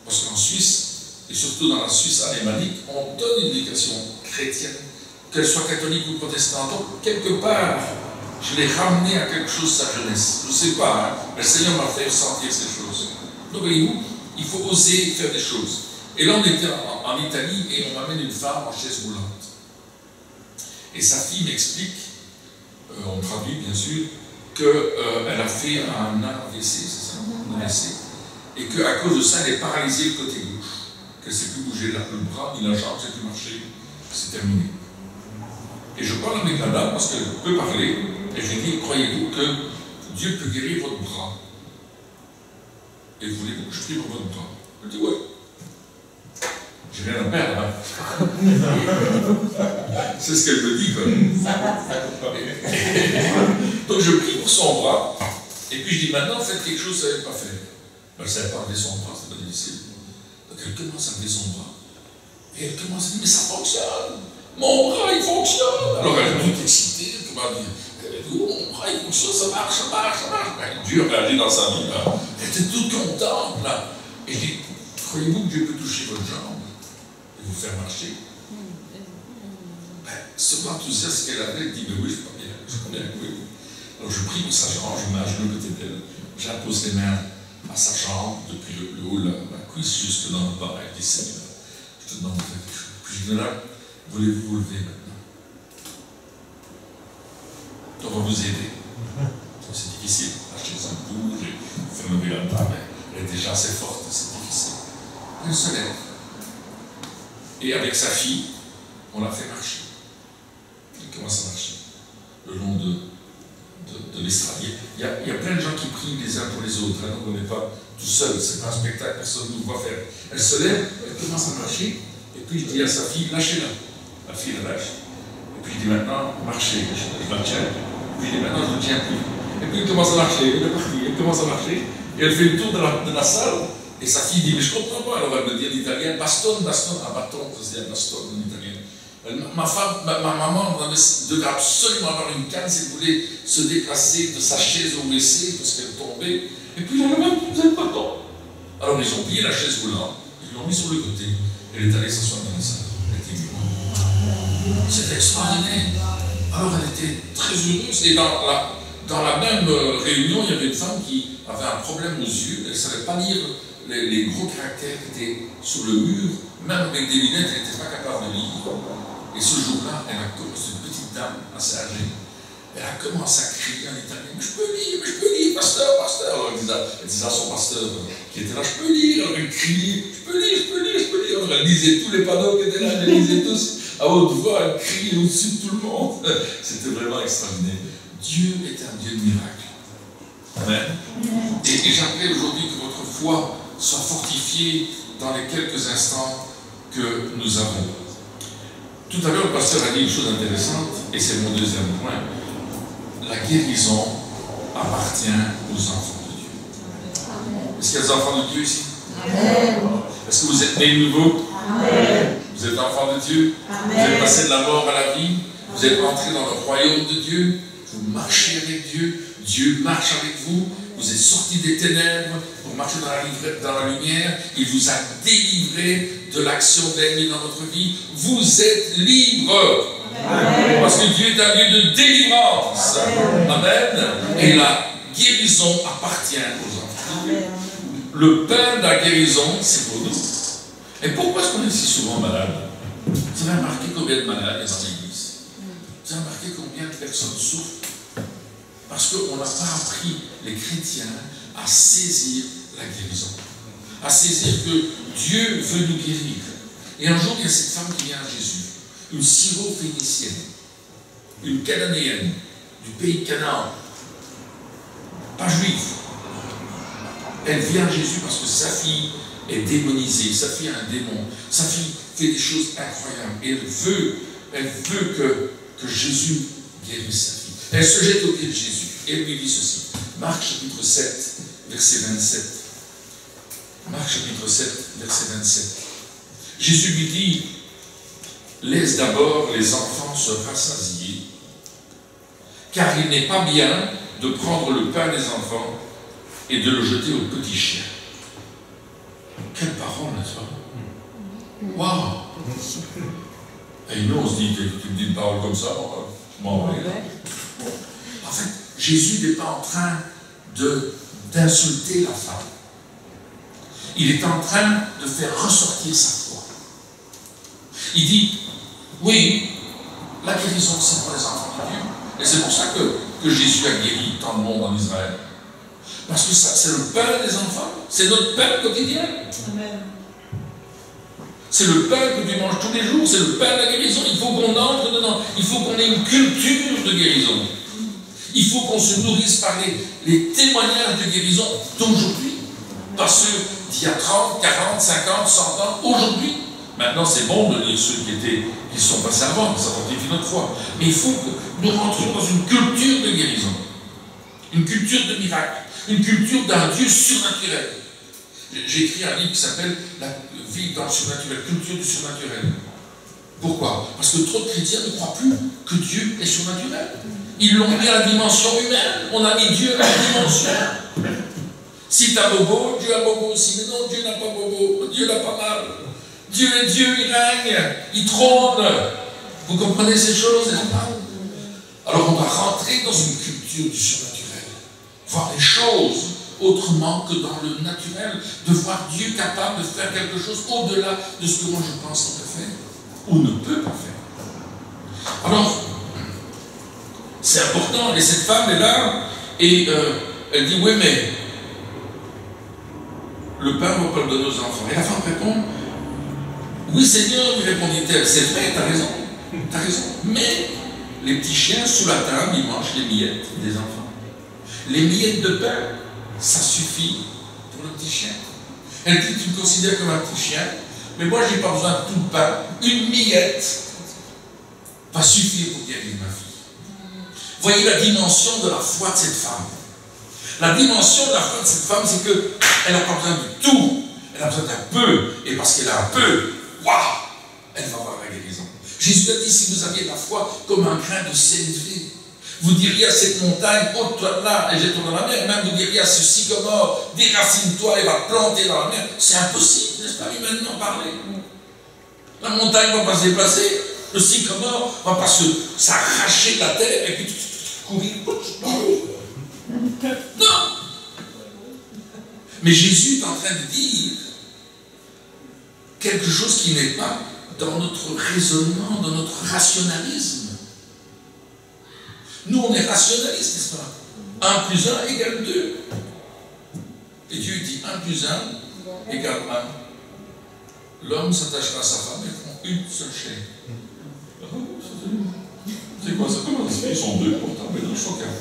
Parce qu'en Suisse, et surtout dans la Suisse alémanique, on donne une éducation chrétienne, qu'elle soit catholique ou protestante. Donc, quelque part, je l'ai ramené à quelque chose de sa jeunesse. Je ne sais pas, hein, mais le Seigneur m'a fait ressentir ces choses. Donc, voyez-vous, il faut oser faire des choses. Et là, on était en Italie et on m'amène une femme en chaise roulante. Et sa fille m'explique, on traduit bien sûr, qu'elle a fait un AVC, c'est ça, un AVC, et qu'à cause de ça, elle est paralysée le côté gauche, qu'elle ne sait plus bouger le bras, ni la jambe, elle ne sait plus marcher, c'est terminé. Et je parle avec la dame parce qu'elle peut parler, et je lui dis, croyez-vous que Dieu peut guérir votre bras? Et vous voulez que je prie pour votre bras? Elle dit, oui. J'ai rien à perdre, hein. C'est ce qu'elle me dit, quand même. Donc je prie pour son bras, et puis je dis, maintenant, faites quelque chose que vous ne savez pas faire. Elle ne savait pas lever son bras, c'est pas difficile. Donc elle commence à lever son bras. Et elle commence à dire, mais ça fonctionne! Mon bras, il fonctionne! Alors elle est toute excitée, elle commence à dire, mon bras, il fonctionne, ça marche, ça marche, ça marche. Dieu a réagi dans sa vie, là. Elle était toute contente, là. Et je dis, croyez-vous que Dieu peut toucher votre jambe et vous faire marcher? Ce enthousiasme qu'elle avait, elle dit, mais oui, je connais, oui. Alors je prie pour sa jambe, je mets à genoux côté d'elle, j'impose les mains à sa jambe, depuis le haut, la cuisse jusque dans le bas, elle dit, Seigneur, je te demande de faire quelque chose. Puis je dis, là, voulez-vous vous lever maintenant? On va vous aider. C'est difficile, la chaise en bouge, faire lever la main, mais elle est déjà assez forte, c'est difficile. Elle se lève. Et avec sa fille, on l'a fait marcher. Elle commence à marcher le long de l'estrade. Il y a plein de gens qui prient les uns pour les autres. Hein, donc on n'est pas tout seul, c'est pas un spectacle, personne ne nous voit faire. Elle se lève, elle commence à marcher, et puis je dis à sa fille, lâchez-la. La fille la lâche. Et puis je dis maintenant, marchez. Je la tiens. Puis je dis maintenant, je ne tiens plus. Et puis elle commence à marcher, elle est partie, elle commence à marcher, et elle fait le tour de la salle, et sa fille dit, mais je ne comprends pas. Alors elle me dit en italien, baston, un bâton, c'est baston en italien. Ma maman devait absolument avoir une canne si elle voulait se déplacer de sa chaise au WC parce qu'elle tombait. Et puis elle avait un bâton. Alors ils ont plié la chaise roulante, ils l'ont mis sur le côté. Elle est allée s'asseoir dans la salle. Elle était guérie. C'était extraordinaire. Alors elle était très heureuse. Et dans la même réunion, il y avait une femme qui avait un problème aux yeux. Elle ne savait pas lire les gros caractères qui étaient sur le mur. Même avec des lunettes, elle n'était pas capable de lire. Et ce jour-là, elle a commencé, une petite dame assez âgée, elle a commencé à crier en italien, mais je peux lire, pasteur, pasteur. Alors elle disait à son pasteur qui était là, je peux lire. Alors elle criait, je peux lire. Alors elle lisait tous les panneaux qui étaient là, elle les lisait tous à haute voix, elle criait au-dessus de tout le monde. C'était vraiment extraordinaire. Dieu est un Dieu de miracles. Amen. Et j'aimerais aujourd'hui que votre foi soit fortifiée dans les quelques instants que nous avons. Tout à l'heure, le pasteur a dit une chose intéressante, et c'est mon deuxième point. La guérison appartient aux enfants de Dieu. Est-ce qu'il y a des enfants de Dieu ici? Amen. Est-ce que vous êtes nés de nouveau? Amen. Vous êtes enfants de Dieu? Amen. Vous êtes passé de la mort à la vie? Vous êtes entrés dans le royaume de Dieu? vous marchez avec Dieu, Dieu marche avec vous, vous êtes sortis des ténèbres pour marcher dans la lumière, il vous a délivré de l'action de l'ennemi dans votre vie, vous êtes libre. Amen. Parce que Dieu est un Dieu de délivrance. Amen. Amen. Et la guérison appartient aux enfants. Amen. Le pain de la guérison, c'est pour nous. Et pourquoi est-ce qu'on est si souvent malade? Vous avez remarqué combien de malades il y a dans l'église? Vous avez remarqué combien de personnes souffrent? Parce qu'on n'a pas appris les chrétiens à saisir la guérison. À saisir que Dieu veut nous guérir. Et un jour, il y a cette femme qui vient à Jésus, une syro-phénicienne, une cananéenne, du pays de Canaan, pas juive. Elle vient à Jésus parce que sa fille est démonisée, sa fille a un démon, sa fille fait des choses incroyables. Et elle veut que Jésus guérisse sa fille. Elle se jette aux pieds de Jésus et elle lui dit ceci. Marc chapitre 7, verset 27. Marc chapitre 7, verset 27. Jésus lui dit, laisse d'abord les enfants se rassasier, car il n'est pas bien de prendre le pain des enfants et de le jeter aux petits chiens. Quelle parole, n'est-ce pas? Waouh! Et nous, on se dit, tu me dis une parole comme ça, je m'en vais. En fait, Jésus n'est pas en train d'insulter la femme. Il est en train de faire ressortir sa foi. Il dit, oui, la guérison, c'est pour les enfants de Dieu. Et c'est pour ça que Jésus a guéri tant de monde en Israël. Parce que c'est le pain des enfants, c'est notre pain quotidien. Amen. C'est le pain que tu manges tous les jours, c'est le pain de la guérison. Il faut qu'on entre dedans, il faut qu'on ait une culture de guérison. Il faut qu'on se nourrisse par les témoignages de guérison d'aujourd'hui. Pas ceux d'il y a 30, 40, 50, 100 ans, aujourd'hui. Maintenant, c'est bon de lire ceux qui sont passés avant, ça fortifie notre foi. Mais il faut que nous rentrions dans une culture de guérison, une culture de miracle, une culture d'un Dieu surnaturel. J'ai écrit un livre qui s'appelle La vie dans le surnaturel, culture du surnaturel. Pourquoi? Parce que trop de chrétiens ne croient plus que Dieu est surnaturel. Ils l'ont mis à la dimension humaine. On a mis Dieu à la dimension. Si tu as bobo, Dieu a bobo aussi. Mais non, Dieu n'a pas bobo. Dieu n'a pas mal. Dieu est Dieu, il règne, il trône. Vous comprenez ces choses, n'est-ce pas? Alors on doit rentrer dans une culture du surnaturel. Voir les choses autrement que dans le naturel. De voir Dieu capable de faire quelque chose au-delà de ce que moi je pense qu'il peut faire. Ou ne peut pas faire. Alors, c'est important. Et cette femme est là et elle dit, oui, mais le pain, on va pas le donner aux enfants. Et la femme répond, oui, Seigneur, lui répondit-elle, c'est vrai, t'as raison, mais les petits chiens sous la table, ils mangent les miettes des enfants. Les miettes de pain, ça suffit pour le petit chien. Elle dit, tu me considères comme un petit chien, mais moi, je n'ai pas besoin de tout le pain. Une miette va suffire pour guérir ma fille. Voyez la dimension de la foi de cette femme. La dimension de la foi de cette femme, c'est qu'elle n'a pas besoin de tout. Elle a besoin d'un peu. Et parce qu'elle a un peu, waouh, elle va avoir la guérison. Jésus a dit, si vous aviez la foi comme un grain de sénévé, vous diriez à cette montagne, ôte-toi de là et jette-toi dans la mer. Même vous diriez à ce sycomore, déracine-toi et va te planter dans la mer. C'est impossible, n'est-ce pas, humainement parler. La montagne ne va pas se déplacer. Le sycomore ne va pas s'arracher de la terre et puis courir. Non. Mais Jésus est en train de dire quelque chose qui n'est pas dans notre raisonnement, dans notre rationalisme. Nous, on est rationaliste, n'est-ce pas? 1 plus 1 égale 2. Et Dieu dit 1 plus 1 égale 1. L'homme s'attachera à sa femme et feront une seule chair. C'est quoi ça? Comment ça se fait? Ils sont deux pourtant, mais non, ils sont qu'un.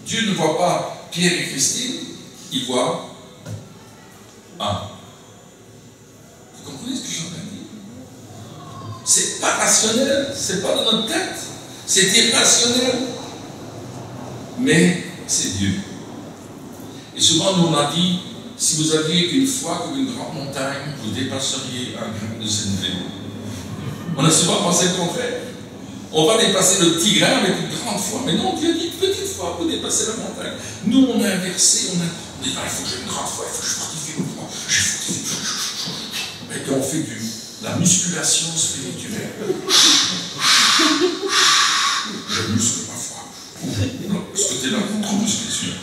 Dieu ne voit pas Pierre et Christine, il voit 1. Vous comprenez ce que je suis en train de dire? C'est pas rationnel, c'est pas dans notre tête. C'est irrationnel. Mais c'est Dieu. Et souvent, nous on a dit, si vous aviez une foi comme une grande montagne, vous dépasseriez un grain de sénévé. On a souvent pensé le contraire. On va dépasser le petit grain avec une grande foi. Mais non, Dieu a dit petite foi pour dépasser la montagne. Nous, on a inversé, on dit, il faut que j'ai une grande foi, il faut que je fortifie mon foi. Et puis on fait de la musculation spirituelle. Je muscle ma foi. Non, ce côté-là, trop musclé celui-là.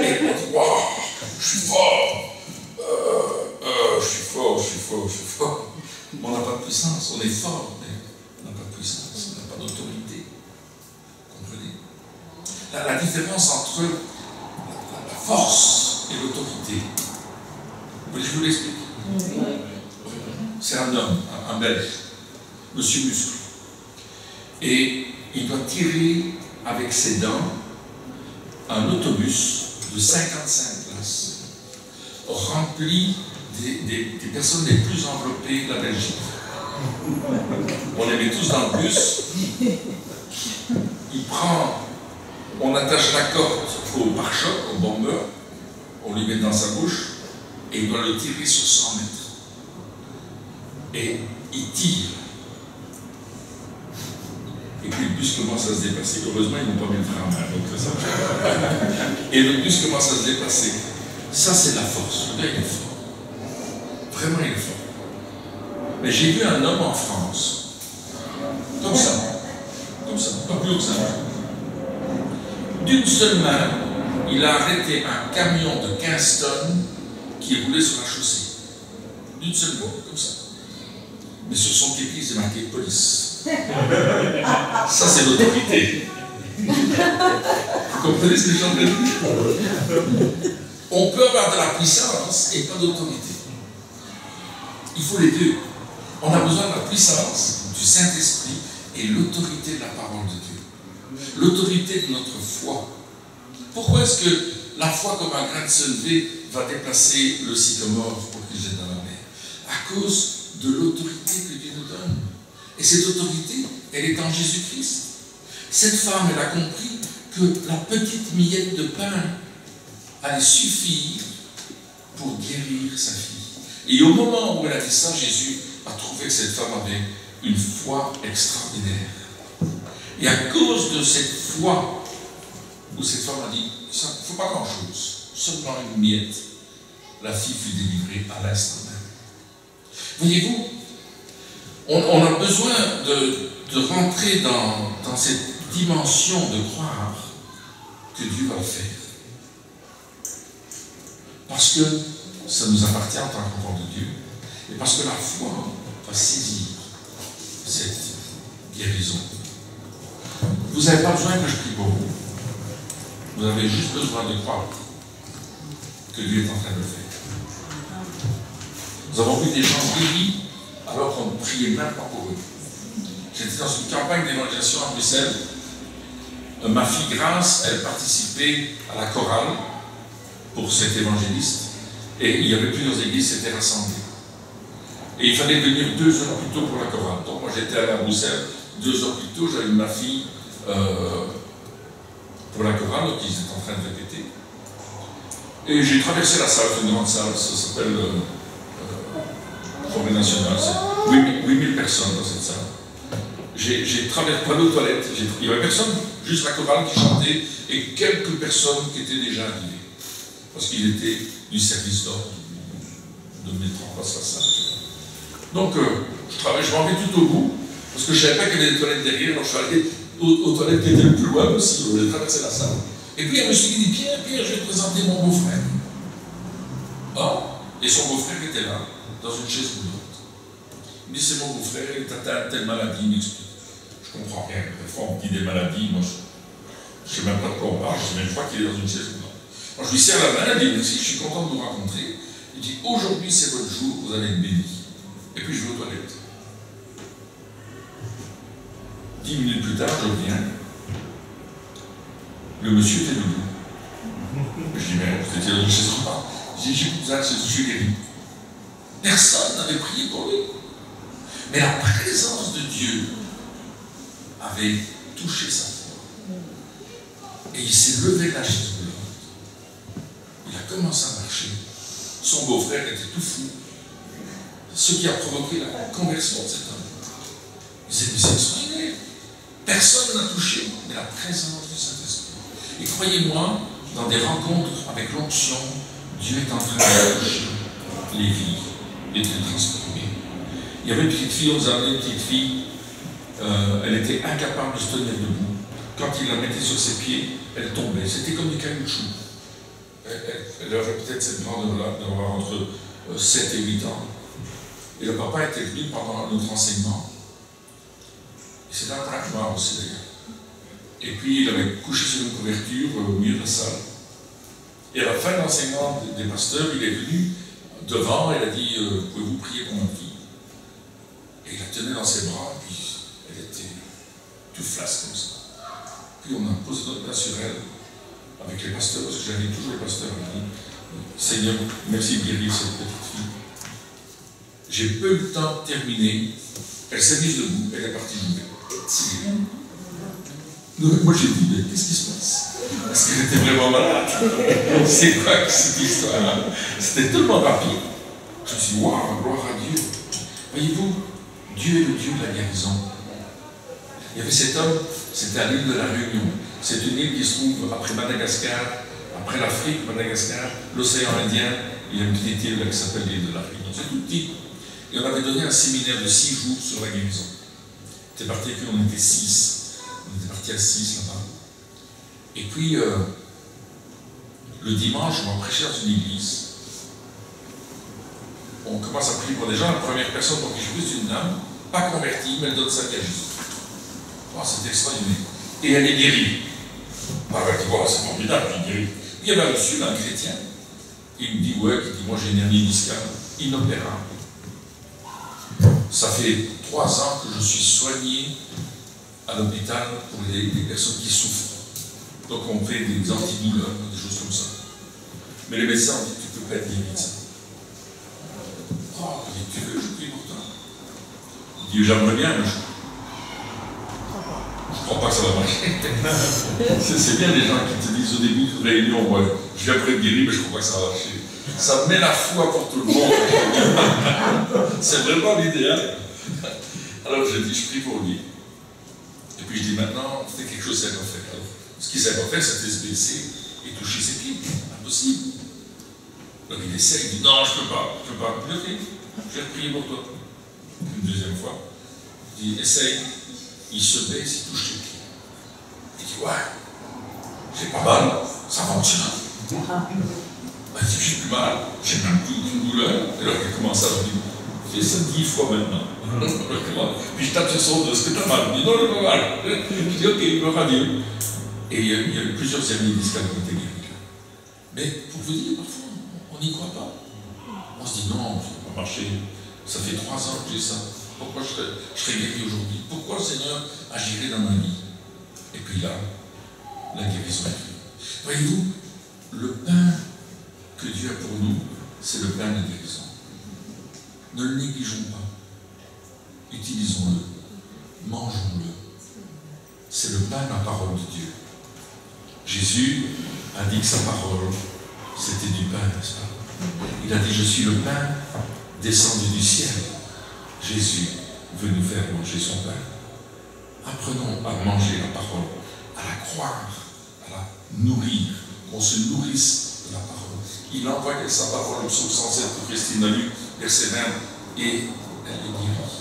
Et on dit, waouh, je suis fort. Je suis fort. Mais on n'a pas de puissance, on est fort, mais on n'a pas de puissance, on n'a pas d'autorité. Comprenez? La différence entre la force et l'autorité. Vous voulez que je vous l'explique? C'est un homme, un Belge, Monsieur Muscle. Et il doit tirer avec ses dents un autobus de 55 places, rempli des personnes les plus enveloppées de la Belgique. On les met tous dans le bus. On attache la corde au pare-choc, au bomber, on lui met dans sa bouche et il doit le tirer sur 100 mètres. Et il tire. Et puis le bus commence à se déplacer. Heureusement, ils n'ont pas mis le frein à main, donc ça va. Et le bus commence à se déplacer. Ça, c'est la force. Le gars, il est fort. Vraiment, il est fort. Mais j'ai vu un homme en France, comme ça, pas plus haut que ça. D'une seule main, il a arrêté un camion de 15 tonnes qui roulait sur la chaussée. D'une seule main, comme ça. Mais sur son képi, c'est marqué police. Ça, c'est l'autorité. Vous comprenez ce que j'en ai dit? On peut avoir de la puissance et pas d'autorité. Il faut les deux. On a besoin de la puissance du Saint-Esprit et l'autorité de la parole de Dieu. L'autorité de notre foi. Pourquoi est-ce que la foi comme un grain de selevé va déplacer le sycomore pour qu'il jette dans la mer? À cause de l'autorité que Dieu nous donne. Et cette autorité, elle est en Jésus-Christ. Cette femme, elle a compris que la petite miette de pain allait suffire pour guérir sa fille. Et au moment où elle a dit ça, Jésus a trouvé que cette femme avait une foi extraordinaire. Et à cause de cette foi, où cette femme a dit, il ne faut pas grand-chose, seulement une miette, la fille fut délivrée à l'instant même. Voyez-vous, on a besoin de rentrer dans cette dimension de croire que Dieu va le faire. Parce que ça nous appartient en tant qu'enfant de Dieu, et parce que la foi va saisir cette guérison. Vous n'avez pas besoin que je prie pour vous. Vous avez juste besoin de croire que Dieu est en train de le faire. Nous avons vu des gens guéris alors qu'on ne priait même pas pour eux. J'étais dans une campagne d'évangélisation à Bruxelles. Ma fille Grace, elle participait à la chorale pour cet évangéliste. Et il y avait plusieurs églises qui s'étaient rassemblées. Et il fallait venir 2 heures plus tôt pour la chorale. Donc moi j'étais à Bruxelles, 2 heures plus tôt, j'avais ma fille pour la chorale, donc ils étaient en train de répéter. Et j'ai traversé la salle, c'est une grande salle, ça s'appelle Forêt Nationale, c'est 8000 personnes dans cette salle. J'ai traversé, pas d'eau toilette, il n'y avait personne, juste la chorale qui chantait et quelques personnes qui étaient déjà arrivées. Parce qu'il était du service d'ordre de métro, on passe à ça. Donc, je m'en vais tout au bout, parce que je ne savais pas qu'il y avait des toilettes derrière, alors je suis allé aux toilettes qui étaient le plus loin aussi, j'ai traversé la salle. Et puis, elle me suis dit, Pierre, je vais te présenter mon beau-frère. Ah, et son beau-frère était là, dans une chaise roulante. Il me dit, c'est mon beau-frère, il est atteint de telle maladie, il m'explique. Je comprends rien, des fois on me dit des maladies, moi je ne sais même pas de quoi on parle, je crois qu'il est dans une chaise roulante. Alors je lui serre la main, elle dit merci, je suis content de vous rencontrer. Il dit aujourd'hui c'est votre jour, vous allez être béni. Et puis je vais aux toilettes. 10 minutes plus tard, je reviens. Le monsieur était debout. Je dis mais vous étiez dans une chaise roulante. Je dis j'ai plus besoin, je suis guéri. Personne n'avait prié pour lui. Mais la présence de Dieu avait touché sa foi. Et il s'est levé de la chaise roulante. Il a commencé à marcher. Son beau-frère était tout fou. Ce qui a provoqué la conversion de cet homme. disait, mais c'est extraordinaire. Personne n'a touché, mais la présence du Saint-Esprit. Et croyez-moi, dans des rencontres avec l'onction, Dieu est en train de toucher les vies et de les transformer. Il y avait une petite fille, on nous a amené une petite fille, elle était incapable de se tenir debout. Quand il la mettait sur ses pieds, elle tombait. C'était comme du caoutchouc. Elle avait peut-être cette grandeur-là, d'avoir entre 7 et 8 ans. Et le papa était venu pendant notre enseignement. C'était un braquemar aussi d'ailleurs. Et puis il avait couché sur une couverture au milieu de la salle. Et à la fin de l'enseignement des pasteurs, il est venu devant et il a dit pouvez-vous prier pour ma fille? Et il la tenait dans ses bras, et puis elle était toute flasque comme ça. Puis on a posé notre main sur elle avec les pasteurs, parce que j'invite toujours les pasteurs à dire Seigneur, merci de guérir cette petite fille. J'ai peu eu le temps de terminer. Elle s'est mise debout, elle est partie du bébé. Moi j'ai dit, mais qu'est-ce qui se passe? Est-ce qu'elle était vraiment malade? C'est quoi cette histoire-là? C'était tellement rapide. Je me suis dit, waouh, gloire à Dieu. Voyez-vous, Dieu est le Dieu de la guérison. Il y avait cet homme, c'était à l'île de la Réunion. C'est une île qui se trouve après Madagascar, après l'Afrique, Madagascar, l'océan Indien. Il y a une petite île là qui s'appelle l'île de la Réunion. C'est tout petit. Et on avait donné un séminaire de 6 jours sur la guérison. C'était parti avec on était 6. On était parti à 6 là-bas. Et puis, le dimanche, on va prêcher dans une église. On commence à prier pour des gens. La première personne pour qui je prie, c'est une dame, pas convertie, mais elle donne sa vie à Jésus. Oh, c'est extraordinaire. Et elle est guérie. Ah, ben, tu vois, c'est formidable, elle est guérie. Il y avait un monsieur, un chrétien, il me dit, ouais, qui dit, moi j'ai une hernie discale, inopérable. Ça fait 3 ans que je suis soigné à l'hôpital pour les personnes qui souffrent. Donc on fait des antidouleurs, des choses comme ça. Mais les médecins ont dit, tu ne peux pas être guéri de ça. Oh, tu veux, je prie pour toi. Il dit, j'aimerais bien, mais je ne crois pas que ça va marcher. C'est bien les gens qui te disent au début de réunion, ouais, je viens pour être guéri, mais je ne crois pas que ça va marcher. Ça met la foi pour tout le monde. C'est vraiment l'idéal. Alors je dis, je prie pour lui. Et puis je dis, maintenant, fais quelque chose, c'est à faire. Alors, ce qu'il sait pas faire, c'est se baisser et toucher ses pieds. Impossible. Donc il essaie, il dit, non, je ne peux pas. Je dis, ok, je vais prier pour toi. Une deuxième fois, il dit, essaye. Il se baisse, il touche les pieds. Il dit, ouais, j'ai pas mal, ça fonctionne. Ben, il dit, j'ai plus mal, j'ai même aucune douleur. Et alors il commence à dire, fais ça 10 fois maintenant. Puis je tape sur son dos, est-ce que t'as mal? Il dit, non, j'ai pas mal. Je dis, ok, gloire à Dieu. Et il y a eu plusieurs hernies discales qui ont été guéries. Mais pour vous dire, parfois, on n'y croit pas. On se dit, non, ça ne va pas marcher. Ça fait 3 ans que j'ai ça. Pourquoi je serais guéri aujourd'hui? Pourquoi le Seigneur agirait dans ma vie? Et puis là, la guérison est venue. Voyez-vous, le pain que Dieu a pour nous, c'est le pain de la guérison. Ne le négligeons pas. Utilisons-le. Mangeons-le. C'est le pain de la parole de Dieu. Jésus a dit que sa parole, c'était du pain, n'est-ce pas? Il a dit, je suis le pain descendu du ciel. Jésus veut nous faire manger son pain. Apprenons à manger la parole, à la croire, à la nourrir, qu'on se nourrisse de la parole. Il envoie sa parole au psaume 107 que Christine a lu, verset 20, et elle le guérit.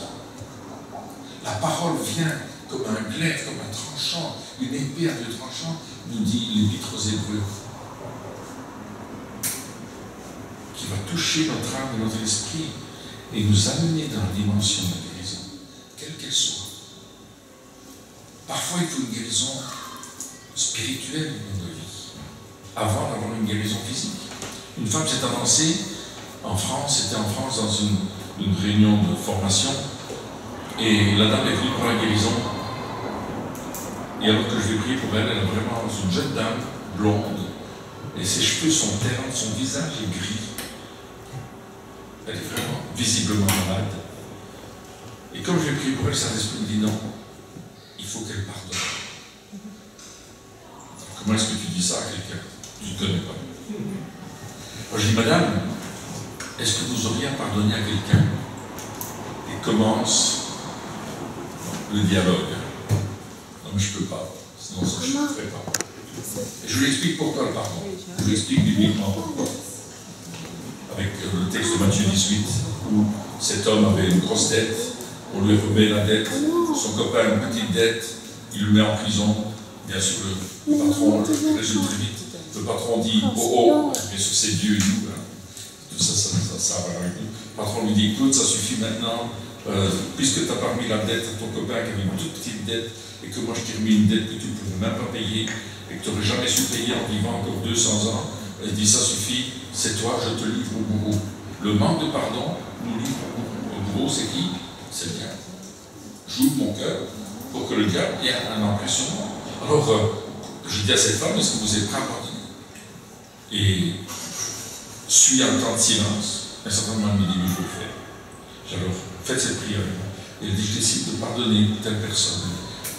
La parole vient comme un glaive, comme un tranchant, une épée à 2 tranchants, nous dit l'Épître aux Hébreux, qui va toucher notre âme et notre esprit et nous amener dans la dimension de la guérison, quelle qu'elle soit. Parfois, il faut une guérison spirituelle dans notre vie, avant d'avoir une guérison physique. Une femme s'est avancée en France, c'était en France dans une réunion de formation, et la dame est venue pour la guérison. Et alors que je vais prier pour elle, elle est vraiment une jeune dame, blonde, et ses cheveux sont ternes, son visage est gris. Elle est vraiment visiblement malade. Et comme je vais prier pour elle, Saint-Esprit me dit non, il faut qu'elle pardonne. Comment est-ce que tu dis ça à quelqu'un? Tu ne connais pas. Moi je dis, madame, est-ce que vous auriez à pardonner à quelqu'un qui commence le dialogue. Non, mais je ne peux pas. Sinon, ça, je ne ferai pas. Et je lui explique pourquoi le pardon. Je lui explique bibliquement pourquoi. Avec le texte de Matthieu 18, où cet homme avait une grosse dette, on lui remet la dette, son copain a une petite dette, il le met en prison. Bien sûr, le patron, je résume très vite, le patron dit « Oh, bien sûr c'est Dieu et nous, hein. Tout ça va avec nous. » Le patron lui dit « Écoute, ça suffit maintenant, puisque tu n'as pas remis la dette à ton copain qui avait une toute petite dette, et que moi je t'ai remis une dette que tu ne pouvais même pas payer, et que tu n'aurais jamais su payer en vivant encore 200 ans, il dit ça suffit, c'est toi, je te livre au bourreau. » Le manque de pardon nous livre au bourreau, c'est qui? C'est le diable. J'ouvre mon cœur pour que le diable ait un empêche sur moi. Alors, je dis à cette femme, est-ce que vous êtes prêt à pardonner? Et suit un temps de silence. Un certain moment, elle me dit, mais je le fais. Alors, faites cette prière. Et elle dit, je décide de pardonner telle personne.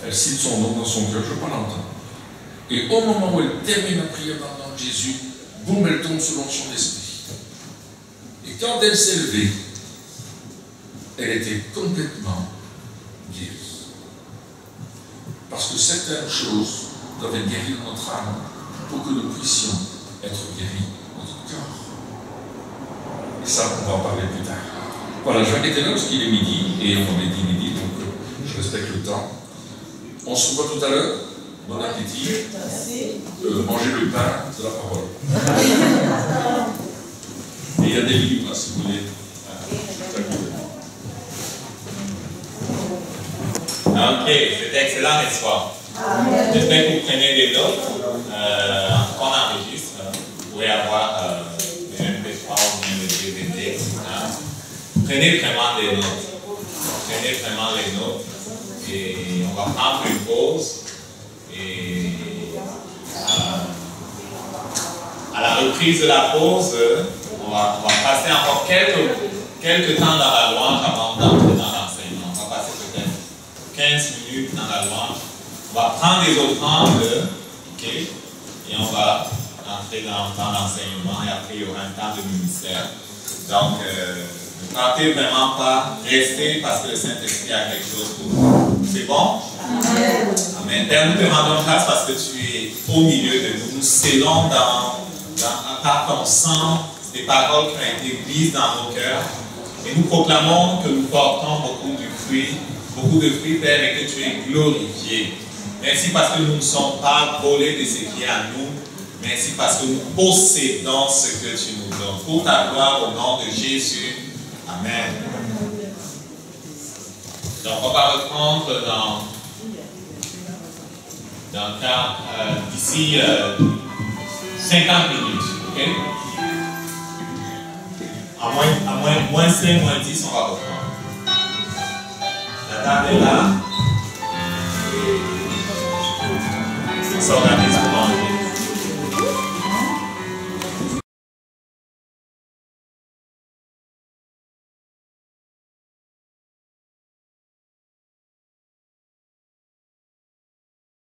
Elle cite son nom dans son cœur, je ne veux pas l'entendre. Et au moment où elle termine la prière dans le nom de Jésus, boum, elle tombe sous l'onction d'esprit. Et quand elle s'est levée, elle était complètement guérie. Parce que certaines choses doivent être guéries dans notre âme pour que nous puissions être guéris dans notre corps. Et ça, on va en parler plus tard. Voilà, je vais arrêter là parce qu'il est midi, et on avait dit midi, donc je respecte le temps. On se revoit tout à l'heure. Bon appétit. Mangez le pain de la parole. Et il y a des livres, si vous voulez. Ok, c'était excellent, n'est-ce pas? J'espère que vous prenez des notes. On enregistre. Vous pouvez avoir des MP3 ou bien des DVD. Prenez vraiment des notes. Prenez vraiment les notes. Et on va prendre une pause. Et à la reprise de la pause, on va passer encore quelques temps dans la louange avant d'entrer dans l'enseignement. On va passer peut-être 15 minutes dans la louange. On va prendre les offrandes, okay, et on va entrer dans l'enseignement. Et après, il y aura un temps de ministère. Donc, ne partez vraiment pas, restez parce que le Saint-Esprit a quelque chose pour vous. C'est bon? Amen. Amen. Père, nous te rendons grâce parce que tu es au milieu de nous. Nous scellons par ton sang des paroles qui ont été mises dans nos cœurs. Et nous proclamons que nous portons beaucoup de fruits, Père, et que tu es glorifié. Merci parce que nous ne sommes pas volés de ce qui est à nous. Merci parce que nous possédons ce que tu nous donnes. Pour ta gloire, au nom de Jésus. Amen. Donc, on va reprendre dans le cas d'ici 50 minutes. Okay? À moins 5, moins 10, on va reprendre. La table est là. Et on s'organise pour